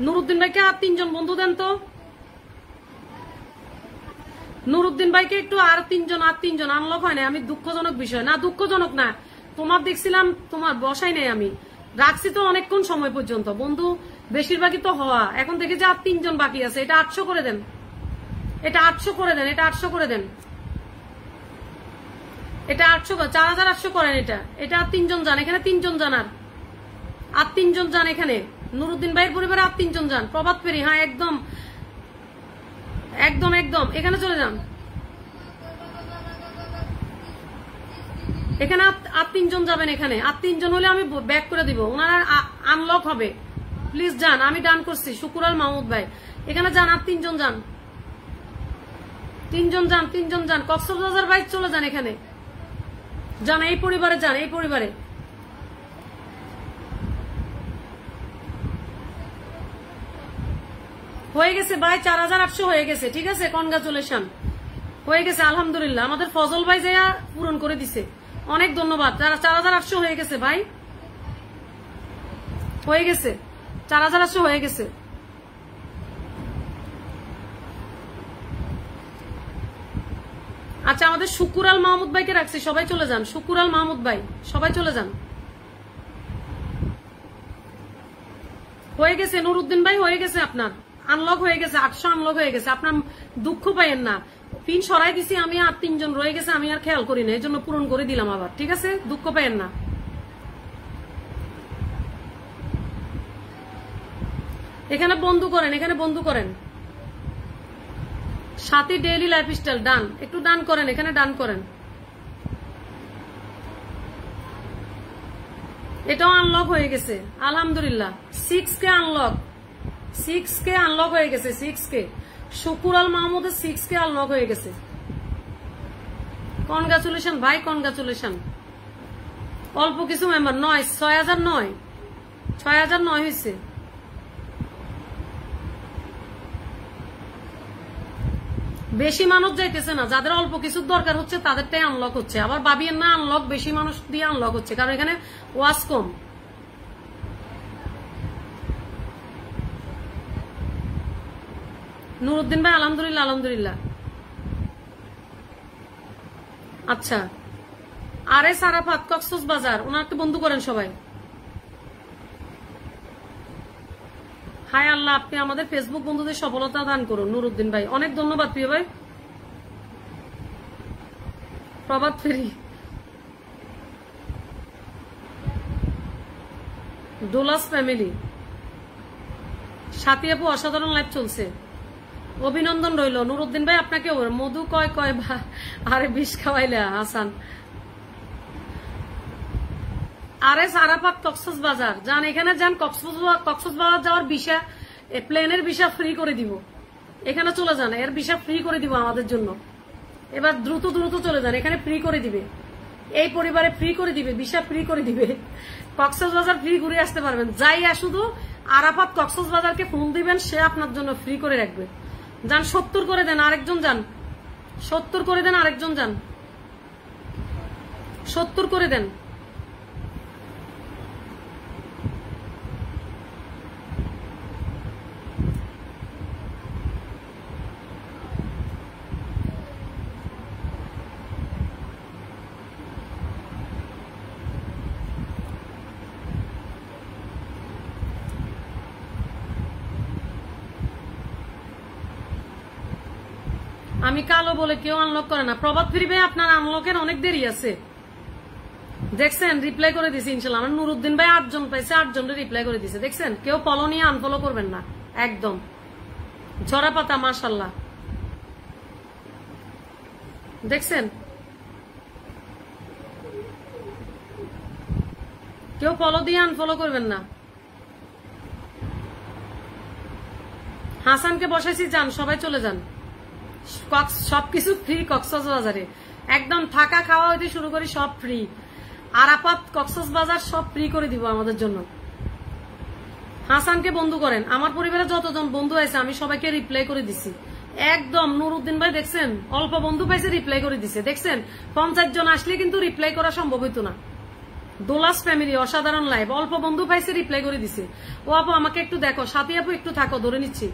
নুরুদ্দিন ভাইকে আর 3 জন বন্ধু দেন তো। নুরুদ্দিন ভাইকে একটু আর 3 জন আনলক হয় না। আমি দুঃখজনক বিষয় না, দুঃখজনক না, তোমার দেখছিলাম তোমার বসাই নাই, আমি রাখছি তো অনেকক্ষণ সময় পর্যন্ত। বন্ধু বেশিরভাগই তো হওয়া, এখন দেখি যে আর 3 জন বাকি আছে। এটা 800 করে দেন, এটা 800 করে দেন, এটা 800 করে দেন, এটা 800 4800 করেন। এটা এটা আর 3 জন যান, এখানে 3 জন যান, আর 3 জন যান এখানে। নুরুদ্দিন ভাইয়ের পরিবারে আর 3 জন যান। প্রভাত পেরি, হ্যাঁ একদম একদম একদম, এখানে চলে যান। এখানে আর 3 জন যাবেন। এখানে আর 3 জন হলে আমি ব্যাক করে দিব, ওনারা আনলক হবে। প্লিজ যান, আমি ডান করছি। শুকুরাল মাহমুদ ভাই এখানে যান, আর 3 জন যান, 3 জন যান, 3 জন যান। কক্সবাজার ভাই চলে যান, এখানে যান, এই পরিবারে যান, এই পরিবারে। হয়ে গেছে ভাই, 4800 হয়ে গেছে। ঠিক আছে, কনগ্রাচুলেশন, হয়ে গেছে আলহামদুলিল্লাহ। আমাদের ফজল ভাই যে পূরণ করে দিছে, অনেক ধন্যবাদ। 4800 হয়ে গেছে ভাই, হয়ে গেছে 4800 হয়ে গেছে। আচ্ছা আমাদের শুকুরাল মাহমুদ ভাইকে রাখছি, সবাই চলে যান। শুকুরাল মাহমুদ ভাই সবাই চলে যান। হয়ে গেছে নুরুদ্দিন ভাই, হয়ে গেছে আপনার আনলক হয়ে গেছে। 800 আনলক হয়ে গেছে। আপনার দুঃখ পাইয়েন না, পিন সরাই দিছি আমি, আর 3 জন রয়ে গেছে, আমি আর খেয়াল করি না, এই জন্য পূরণ করে দিলাম আবার। ঠিক আছে, দুঃখ পাইয়েন না। এখানে বন্ধু করেন, এখানে বন্ধু করেন। সাথী ডেইলি লাইফস্টাইল ডান, একটু ডান করেন, এখানে ডান করেন। এটাও আনলক হয়ে গেছে আলহামদুলিল্লাহ। 6K আনলক, 6K আনলক হয়ে গেছে। 6K শুকুরাল মাহমুদের 6K আনলক হয়ে গেছে। কনগ্রাচুলেশন ভাই, কনগ্রাচুলেশন। অল্প কিছু মেম্বার 9, 6009, 6009 হয়েছে। বেশি মানুষ যাইতেছে না, যাদের অল্প কিছুর দরকার হচ্ছে তাদেরটাই আনলক হচ্ছে। আবার ভাবিয়েন না আনলক বেশি মানুষ দিয়ে আনলক হচ্ছে, কারণ এখানে ওয়াজ কম। নুরুদ্দিন ভাই আলহামদুলিল্লাহ, আলহামদুলিল্লাহ। আচ্ছা আরে সারাফাত কক্সবাজার, ওনাকে বন্ধু করেন সবাই। হায় আল্লাহ, আপনি আমাদের ফেসবুক বন্ধুদের সফলতা দান করুন। নুরুদ্দিন ভাই অনেক ধন্যবাদ প্রিয় ভাই। প্রভাত ফেরি, ডোলাস ফ্যামিলি, সাথী আপু অসাধারণ লাইভ চলছে, অভিনন্দন রইল। নুরুদ্দিন ভাই আপনাকে মধু কয় কয় আরে বিষ খাওয়াইলে হাসান। আরে সারাপাত কক্সবাজার যান, এখানে যান, কক্সবাজার যাওয়ার ভিসা, প্লেনের ভিসা ফ্রি করে দিব, এখানে চলে যান, এর ভিসা ফ্রি করে দিব আমাদের জন্য। এবার দ্রুত দ্রুত চলে যান, এখানে ফ্রি করে দিবে, এই পরিবারে ফ্রি করে দিবে, ভিসা ফ্রি করে দিবে, কক্সবাজার ফ্রি ঘুরে আসতে পারবেন। যাইয়া শুধু আরাফাত কক্সবাজারকে ফোন দিবেন, সে আপনার জন্য ফ্রি করে রাখবে। যান 70 করে দেন, আরেকজন যান, 70 করে দেন, আরেকজন যান, 70 করে দেন। আমি কালো বলে কেউ আনলক করে না। প্রভাত ফিরবে, আপনার আনলকের অনেক দেরি আছে। দেখছেন রিপ্লাই করে দিছে ইনশাল্লাহ। আমার নুরুদ্দিন ভাই 8 জন পাইছে, 8 জনের রিপ্লাই করে দিছে। দেখছেন কেউ ফলো নিয়ে আনফলো করবেন না, একদম ঝরা পাতা মাশাআল্লাহ। দেখছেন কেউ ফলো দিয়ে আনফলো করবেন না। হাসানকে বসাইছি, যান সবাই চলে যান, সবকিছু ফ্রি কক্সবাজারে, একদম থাকা খাওয়া হইতে শুরু করি সব ফ্রি। আরাফাত কক্সবাজার সব ফ্রি করে দিব আমাদের জন্য। হাসানকে বন্ধু করেন, আমার পরিবারে যতজন বন্ধু আছে আমি সবাইকে রিপ্লাই করে দিছি একদম। নুরুদ্দিন ভাই দেখছেন অল্প বন্ধু পাইছে, রিপ্লাই করে দিছে। দেখছেন 50 জন আসলে কিন্তু রিপ্লাই করা সম্ভব হইতো না। দোলাস ফ্যামিলি অসাধারণ লাইভ, অল্প বন্ধু পাইছে, রিপ্লাই করে দিছে। ও আপু আমাকে একটু দেখো, সাথী আপু একটু থাকো, ধরে নিচ্ছি।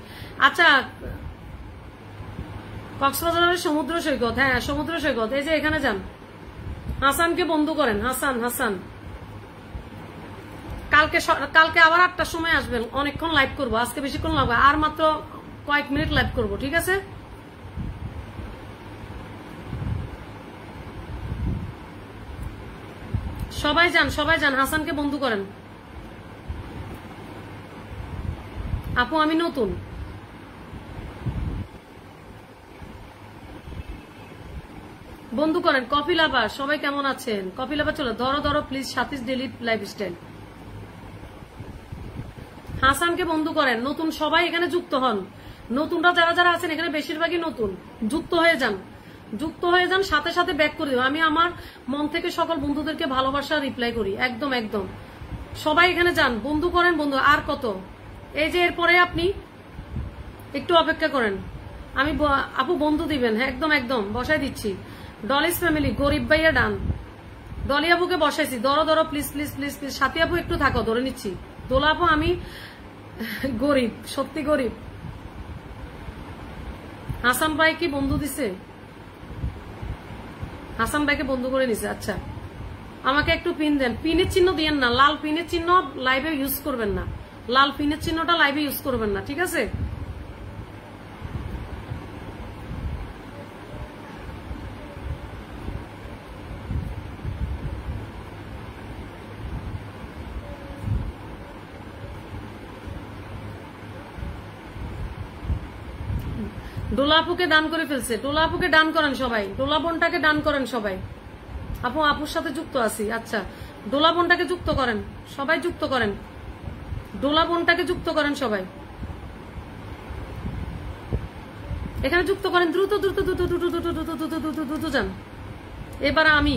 আচ্ছা কক্সবাজারের সমুদ্র সৈকত, হ্যাঁ সমুদ্র সৈকত, এই যে এখানে যান। হাসানকে বন্ধু করেন, হাসান হাসান। কালকে আবার 8টার সময় আসবেন, অনেকক্ষণ লাইভ করবো, আজকে বেশিক্ষণ লাগবে, আর মাত্র কয়েক মিনিট লাইভ করবো, ঠিক আছে? সবাই যান, সবাই যান, হাসানকে বন্ধু করেন। আপু আমি নতুন, বন্ধু করেন। কপিল আবার সবাই কেমন আছেন? কপিল আবার চলো, ধরো ধরো প্লিজ, সাথী ডেলি লাইফস্টাইল। হাসানকে বন্ধু করেন, নতুন সবাই এখানে যুক্ত হন। নতুনরা যারা যারা আছেন এখানে বেশিরভাগই নতুন, যুক্ত হয়ে যান, যুক্ত হয়ে যান, সাথে সাথে ব্যাক করে দেব। আমি আমার মন থেকে সকল বন্ধুদেরকে ভালোবাসা রিপ্লাই করি, একদম একদম। সবাই এখানে যান, বন্ধু করেন বন্ধু। আর কত, এই যে এরপরে আপনি একটু অপেক্ষা করেন, আমি আপু বন্ধু দিবেন, হ্যাঁ একদম একদম বসাই দিচ্ছি। ডলিস ফ্যামিলি, গরিব ভাইয়া ডান, ডলি আপুকে বসাইছি, ধরো ধরো প্লিজ প্লিজ প্লিজ প্লিজ। সাথী আপু একটু থাকো, ধরে নিচ্ছি। দোলা আপু আমি গরিব, সত্যি গরিব। হাসান ভাই কি বন্ধু দিছে? হাসান ভাইকে বন্ধু করে নিছে, আচ্ছা। আমাকে একটু পিন দেন, পিনের চিহ্ন দিয়েন না, লাল পিনের চিহ্ন লাইভে ইউজ করবেন না, লাল পিনের চিহ্নটা লাইভে ইউজ করবেন না, ঠিক আছে? ডোলা আপুকে ডান করে ফেলছে, ডোলা আপুকে ডান করেন সবাই, ডোলা বোনটাকে ডান করেন সবাই। আপু আপুর সাথে যুক্ত আছি, আচ্ছা ডোলা বোনটাকে যুক্ত করেন, সবাই যুক্ত করেন, ডোলা বোনটাকে যুক্ত করেন সবাই, এখানে যুক্ত করেন, দ্রুত দ্রুত দ্রুত দ্রুত দ্রুত দ্রুত দ্রুত দ্রুত দ্রুত যান। এবারে আমি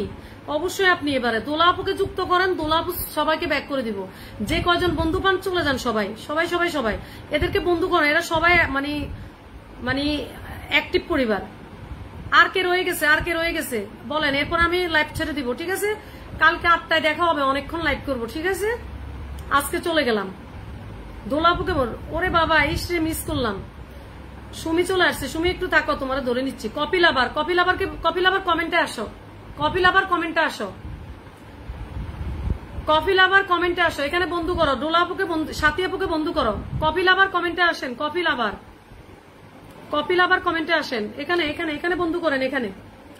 অবশ্যই আপনি এবারে দোলা আপুকে যুক্ত করেন, দোলা আপু সবাইকে ব্যাক করে দিব। যে কয়জন বন্ধু পান চলে যান সবাই, সবাই সবাই সবাই এদেরকে বন্ধু করেন, এরা সবাই মানে মানে অ্যাক্টিভ পরিবার। আর কে রয়ে গেছে, আর কে রয়ে গেছে বলেন, এরপর আমি লাইভ ছেড়ে দিব, ঠিক আছে? কালকে 8টায় দেখা হবে, অনেকক্ষণ লাইভ করব, ঠিক আছে? আজকে চলে গেলাম। দোলাপুকে বল, ওরে বাবা ইসরে মিস করলাম। সুমি চলে আসছে, সুমি একটু থাকো, তোমার ধরে নিচ্ছি। কপিল আবার, কপিল আবার কমেন্টে আসো, কপিল আবার কমেন্টে আসো, কপিল আবার কমেন্টে আসো, এখানে বন্ধু করো। দোলাপুকে সাথী আপুকে বন্ধু করো, কপিল আবার কমেন্টে আসেন, কপিল আবার কমেন্টে আসেন, এখানে এখানে এখানে বন্ধু করেন, এখানে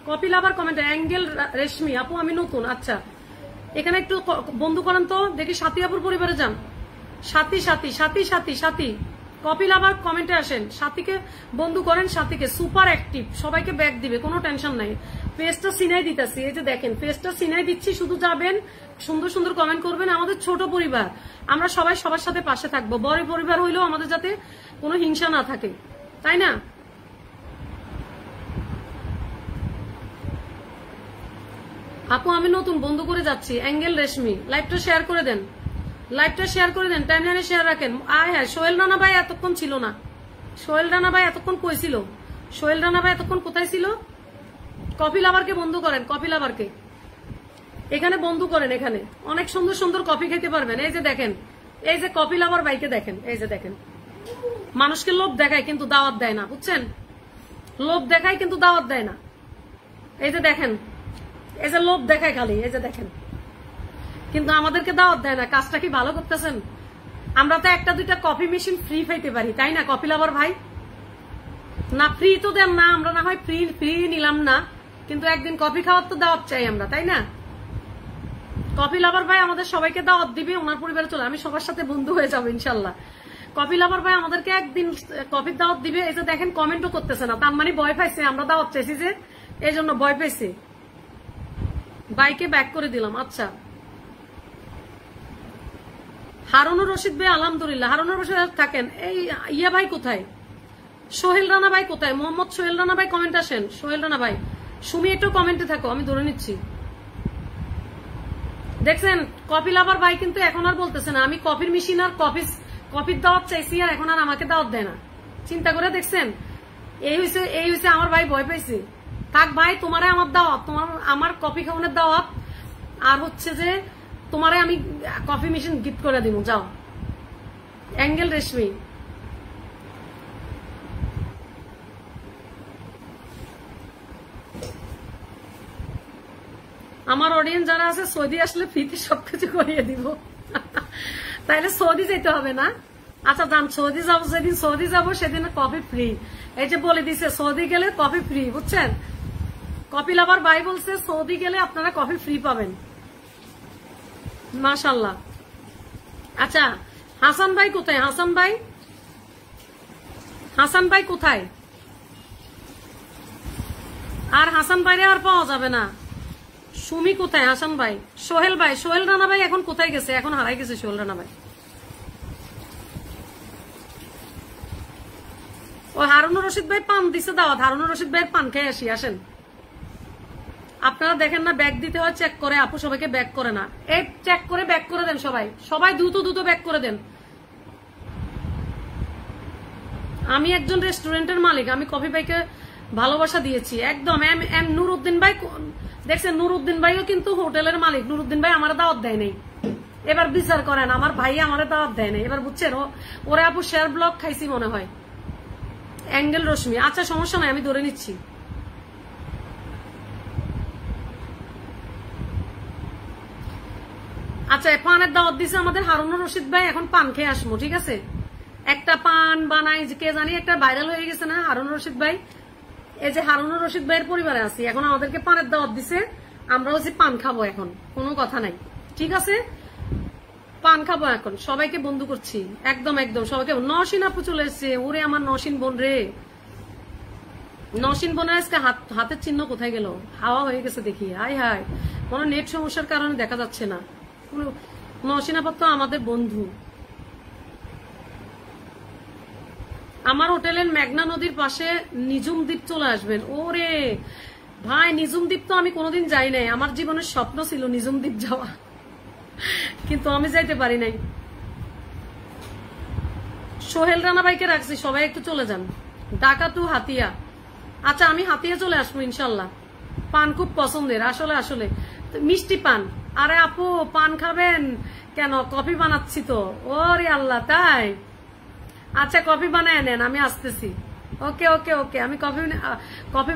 কপিল আবার কমেন্ট অ্যাঙ্গেল রেশমি আপু আমি নতুন। আচ্ছা এখানে একটু বন্ধু করেন তো দেখি, সাথী আপুর পরিবারে যান। সাথী সাথী সাথী সাথী সাথী কপিল আবার কমেন্টে আসেন, সাথীকে বন্ধু করেন, সাথীকে সুপার অ্যাক্টিভ, সবাইকে ব্যাক দিবে, কোনো টেনশন নাই। পেজটা সিনাই দিতেছি, এই যে দেখেন পেজটা সিনাই দিচ্ছি, শুধু যাবেন সুন্দর সুন্দর কমেন্ট করবেন। আমাদের ছোট পরিবার, আমরা সবাই সবার সাথে পাশে থাকবো। বড় পরিবার হইলেও আমাদের যাতে কোনো হিংসা না থাকে, তাই না? আপু আমি নতুন বন্ধু করে যাচ্ছি। অ্যাঙ্গেল রেশমি লাইভটা শেয়ার করে দেন, লাইভটা শেয়ার করে দেন, টাইমলাইনে শেয়ার রাখেন। আয় হ্যাঁ, সোহেল রানা ভাই এতক্ষণ ছিল না। সোহেল রানা ভাই এতক্ষণ কই ছিল? সোহেল রানা ভাই এতক্ষণ কোথায় ছিল? কপিল আবারকে বন্ধু করেন, কপিল আবারকে এখানে বন্ধু করেন। এখানে অনেক সুন্দর সুন্দর কফি খেতে পারবেন। এই যে দেখেন, এই যে কপিল আবার ভাইকে দেখেন, এই যে দেখেন, মানুষকে লোভ দেখায় কিন্তু দাওয়াত দেয় না, বুঝছেন? লোভ দেখায় কিন্তু দাওয়াত দেয় না। এই যে দেখেন, এই যে লোভ দেখায় খালি, এই যে দেখেন, কিন্তু আমাদেরকে দাওয়াত দেয় না। কাজটা কি ভালো করতেছেন? আমরা তো একটা দুইটা কফি মেশিন ফ্রি পাইতে পারি, তাই না কপিল আবার ভাই? না ফ্রি তো দেন না, আমরা না হয় ফ্রি ফ্রি নিলাম না, কিন্তু একদিন কফি খাওয়ার তো দাওয়াত চাই আমরা, তাই না? কপিল আবার ভাই আমাদের সবাইকে দাওয়াত দিবে, ওনার পরিবারে চলে, আমি সবার সাথে বন্ধু হয়ে যাবো ইনশাল্লাহ। কপিল আবার ভাই আমাদেরকে একদিন কফির দাওয়াত দিবে। এই যে দেখেন কমেন্টও করতেছে না, তার মানে ভয় পাইছে, আমরা দাওয়াত চাইছি যে, এই জন্য ভয় পাইছে। বাইকে ব্যাক করে দিলাম। আচ্ছা হারুনুর রশিদ ভাই আলহামদুলিল্লাহ, হারুনুর রশিদ থাকেন। এই ইয়া ভাই কোথায়? সোহেল রানা ভাই কোথায়? মোহাম্মদ সোহেল রানা ভাই কমেন্ট আসেন। সোহেল রানা ভাই, সুমি একটু কমেন্টে থাকো, আমি ধরে নিচ্ছি। দেখছেন কপিল আবার ভাই কিন্তু এখন আর বলতেছে না আমি কফির মেশিন আর কফির দাওয়াত চাইছি, আর এখন আর আমাকে দাওয়াত দেয় না। চিন্তা করে দেখছেন? এই হয়েছে আমার ভাই ভয় পাইছে। থাক ভাই, তোমারে আমার দাওয়াত, তোমার আমার কফি খাওয়ানোর দাওয়াত, আর হচ্ছে যে তোমারে আমি কফি মেশিন গিফট করে দিব, যাও। অ্যাঙ্গেল রেশমি আমার অডিয়েন্স যারা আছে, সৌদি আসলে ফ্রিতে সবকিছু করিয়ে দিব, তাইলে সৌদি যেতে হবে না। আচ্ছা যান, সৌদি যাবো, যেদিন সৌদি যাবো সেদিন কফি ফ্রি। এই যে বলে দিছে সৌদি গেলে কফি ফ্রি, বুঝছেন? কপিল আবার ভাই বলছে সৌদি গেলে আপনারা কফি ফ্রি পাবেন, মাশাআল্লাহ। আচ্ছা হাসান ভাই কোথায়? হাসান ভাই, হাসান ভাই কোথায়? আর হাসান ভাইরে আর পাওয়া যাবে না। সুমি কোথায়? হাসান ভাই, সোহেল ভাই, সোহেল রানা ভাই এখন কোথায় গেছে? এখন হারাই গেছে সোহেল রানা ভাই। ও হারুনুর রশিদ ভাই পান দিছে দাওয়াত, হারুনুর রশিদ ভাইয়ের পান খেয়ে আসি, আসেন। আপনারা দেখেন না ব্যাগ দিতে হয় চেক করে, আপু সবাইকে ব্যাগ করে না, এই চেক করে ব্যাগ করে দেন সবাই, সবাই দ্রুত দ্রুত ব্যাগ করে দেন। আমি একজন রেস্টুরেন্টের মালিক, আমি কফি ভাইকে ভালোবাসা দিয়েছি একদম। এম নুরউদ্দিন ভাই দেখছেন, নুরউদ্দিন ভাইও কিন্তু হোটেলের মালিক। নুরউদ্দিন ভাই আমার দাওয়াত দেয় নাই, এবার বিচার করেন, আমার ভাই আমার দাওয়াত দেয় নাই, এবার বুঝছেন? ওরে আপু শেয়ার ব্লক খাইছি মনে হয়। অ্যাঙ্গেল রশ্মি, আচ্ছা সমস্যা নাই, আমি ধরে নিচ্ছি। আচ্ছা পানের দাওয়াত দিছে আমাদের হারুনুর রশিদ ভাই, এখন পান খেয়ে আসবো, ঠিক আছে? একটা পান বানাই, কে জানি একটা ভাইরাল হয়ে গেছে না হারুনুর রশিদ ভাই। এই যে হারুনুর রশিদ ভাইয়ের পরিবারে আছি, এখন আমাদেরকে পানের দাওয়াত দিছে, আমরা হচ্ছে পান খাবো এখন, কোনো কথা নাই, ঠিক আছে? পান খাবো এখন, সবাইকে বন্ধু করছি একদম একদম সবাইকে। নসীন আপু চলে এসছে, ওরে আমার নসীন বোন রে, নসীন বোনের আজকে হাতের চিহ্ন কোথায় গেল? হাওয়া হয়ে গেছে দেখি, হাই হাই, কোনো নেট সমস্যার কারণে দেখা যাচ্ছে না। নসীন আপা তো আমাদের বন্ধু। আমার হোটেলের মেঘনা নদীর পাশে নিজুম দ্বীপ চলে আসবেন। ওরে ভাই, নিজুম দ্বীপ তো আমি কোনোদিন যাই নাই, আমার জীবনের স্বপ্ন ছিল নিজুম দ্বীপ যাওয়া, কিন্তু আমি যাইতে পারি নাই। সোহেল রানা ভাইকে রাখছি, সবাই একটু চলে যান। ঢাকা টু হাতিয়া, আচ্ছা আমি হাতিয়া চলে আসবো ইনশাল্লাহ। পান খুব পছন্দের, আসলে আসলে মিষ্টি পান। আরে আপু পান খাবেন কেন? কফি বানাচ্ছি তো। ওরে আল্লাহ, তাই? আচ্ছা কফি বানায় নেন, আমি আসতেছি। ওকে ওকে ওকে, আমি কফি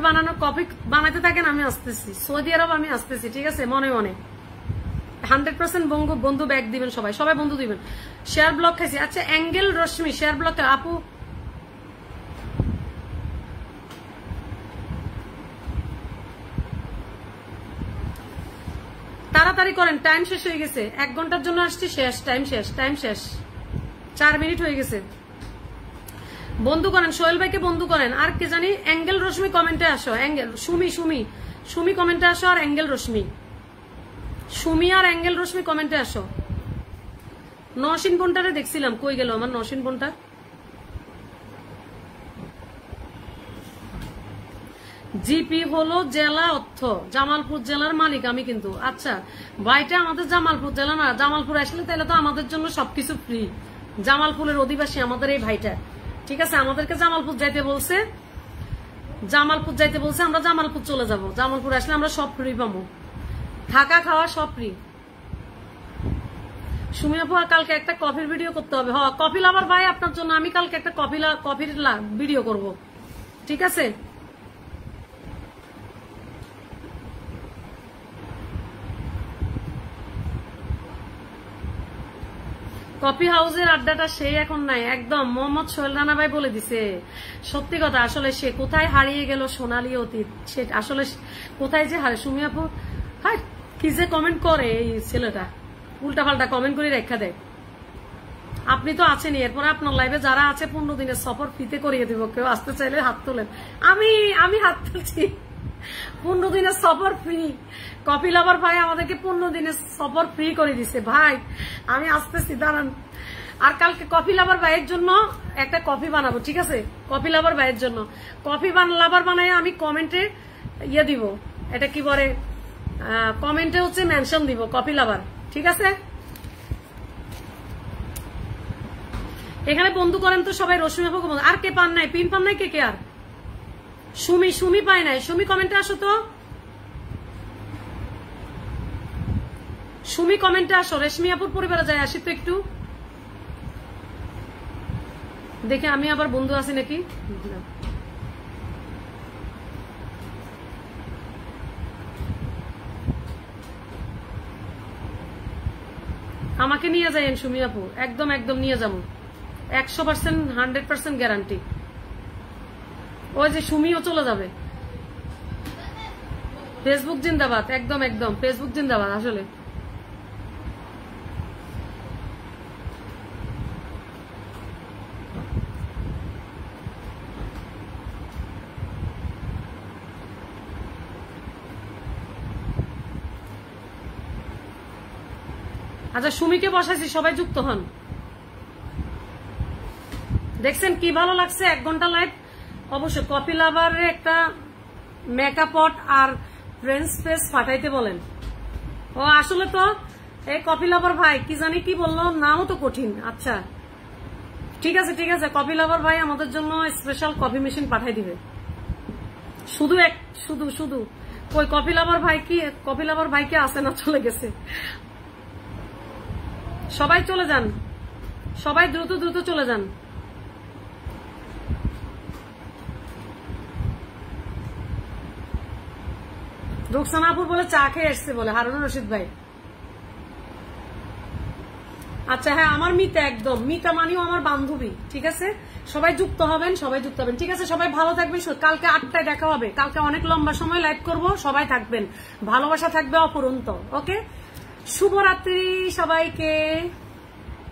বানাতে থাকেন, আমি আসতেছি। সৌদি আরব আমি আসতেছি, ঠিক আছে? মনে মনে 100% বন্ধু ব্যাগ দিবেন, সবাই সবাই বন্ধু দিবেন। শেয়ার ব্লক খাইছি। আচ্ছা অ্যাঙ্গেল রশ্মি শেয়ার ব্লক আপু, তাড়াতাড়ি করেন, টাইম শেষ হয়ে গেছে। 1 ঘন্টার জন্য আসছি, শেষ, টাইম শেষ, টাইম শেষ, 4 মিনিট হয়ে গেছে। বন্ধু করেন, সোহেল ভাইকে বন্ধু করেন। আর কে জানি অ্যাঙ্গেল রশ্মি কমেন্টে আসো, অ্যাঙ্গেল সুমি কমেন্টে আসো, আর অ্যাঙ্গেল রশ্মি, সুমি আর অ্যাঙ্গেল রশ্মি কমেন্টে আসো। নসীন বোনটারে দেখছিলাম, কই গেল আমার নসীন বোনটা? জিপি হলো জেলা অর্থ, জামালপুর জেলার মালিক আমি কিন্তু। আচ্ছা ভাইটা আমাদের জামালপুর জেলা না, জামালপুর আসলে তাহলে তো আমাদের জন্য সবকিছু ফ্রি। জামালপুরের অধিবাসী আমাদের এই ভাইটা, ঠিক আছে? আমাদেরকে জামালপুর যাইতে বলছে, আমরা জামালপুর চলে যাব। জামালপুর আসলে আমরা সব ফ্রি পাবো, থাকা খাওয়া সব ফ্রি। সুমি আপু কালকে একটা কফির ভিডিও করতে হবে। হ্যাঁ কফি লাভার ভাই, আপনার জন্য আমি কালকে একটা কফির ভিডিও করব, ঠিক আছে? কফি হাউসের আড্ডাটা সে এখন নাই একদম। মোহাম্মদ সোহেল রানা ভাই বলে দিছে সত্যি কথা। আসলে সে কোথায় হারিয়ে গেল সোনালী অতীত, সে আসলে কোথায় যে হারে। সুমি আপু হ্যাঁ কি যে কমেন্ট করে এই ছেলেটা, উল্টা পাল্টা কমেন্ট করে রেখা দেয়। আপনি তো আছেনই, এরপরে আপনার লাইভে যারা আছে 15 দিনের সফর ফ্রিতে করিয়ে দিব। কেউ আসতে চাইলে হাত তোলেন। আমি হাত তুলছি। 15 দিনের সফর ফ্রি। কফি লাভার ভাই আমাদেরকে 15 দিনের সফর ফ্রি করে দিছে ভাই। আমি আসতেছি, দাঁড়ান। আর কালকে কফি লাভার ভাইয়ের জন্য একটা কফি বানাবো, ঠিক আছে? কফি লাভার ভাইয়ের জন্য কফি লাভার বানায় আমি কমেন্টে ইয়ে দিব, এটা কি বলে, কমেন্টে হচ্ছে মেনশন দিব কফি লাভার, ঠিক আছে? এখানে বন্ধু করেন তো সবাই। রশ্মি আপু আর কে পান নাই, পিন পান নাই কে আর? সুমি পায় নাই। সুমি কমেন্টে আসো তো, সুমি কমেন্টে আসো। রেশমি আপুর পরিবারে যায় আসি তো একটু দেখে আমি আবার বন্ধু আছি নাকি। আমাকে নিয়ে যাইন সুমি আপু, একদম একদম নিয়ে যাবো, 100% 100% গ্যারান্টি। ওই যে সুমিও চলে যাবে। ফেসবুক জিন্দাবাদ, একদম একদম ফেসবুক জিন্দাবাদ। আসলে আচ্ছা সুমিকে বসাইছি, সবাই যুক্ত হন। দেখছেন কি ভালো লাগছে 1 ঘন্টা লাইভ। অবশ্যই কফি লাভারের একটা মেকআপ আর ফ্রেন্স ফেস ফাটাইতে বলেন। ও আসলে তো এই কফি লাভার ভাই কি জানি কি বললো, নাও তো কঠিন। আচ্ছা ঠিক আছে ঠিক আছে, কফি লাভার ভাই আমাদের জন্য স্পেশাল কফি মেশিন পাঠাই দিবে। শুধু শুধু কই কফি লাভার ভাই কি আসে না, চলে গেছে? সবাই চলে যান, সবাই দ্রুত দ্রুত চলে যান। রুকসানাপুর বলে চা খেয়ে এসছে বলে হারুনুর রশিদ ভাই। আচ্ছা হ্যাঁ আমার মিতা, একদম মিতা মানিও আমার বান্ধবী, ঠিক আছে? সবাই যুক্ত হবেন, সবাই যুক্ত হবেন, ঠিক আছে? সবাই ভালো থাকবেন। কালকে 8টায় দেখা হবে। কালকে অনেক লম্বা সময় লাইভ করব। সবাই থাকবেন, ভালোবাসা থাকবে অফুরন্ত। ওকে, শুভরাত্রি সবাইকে।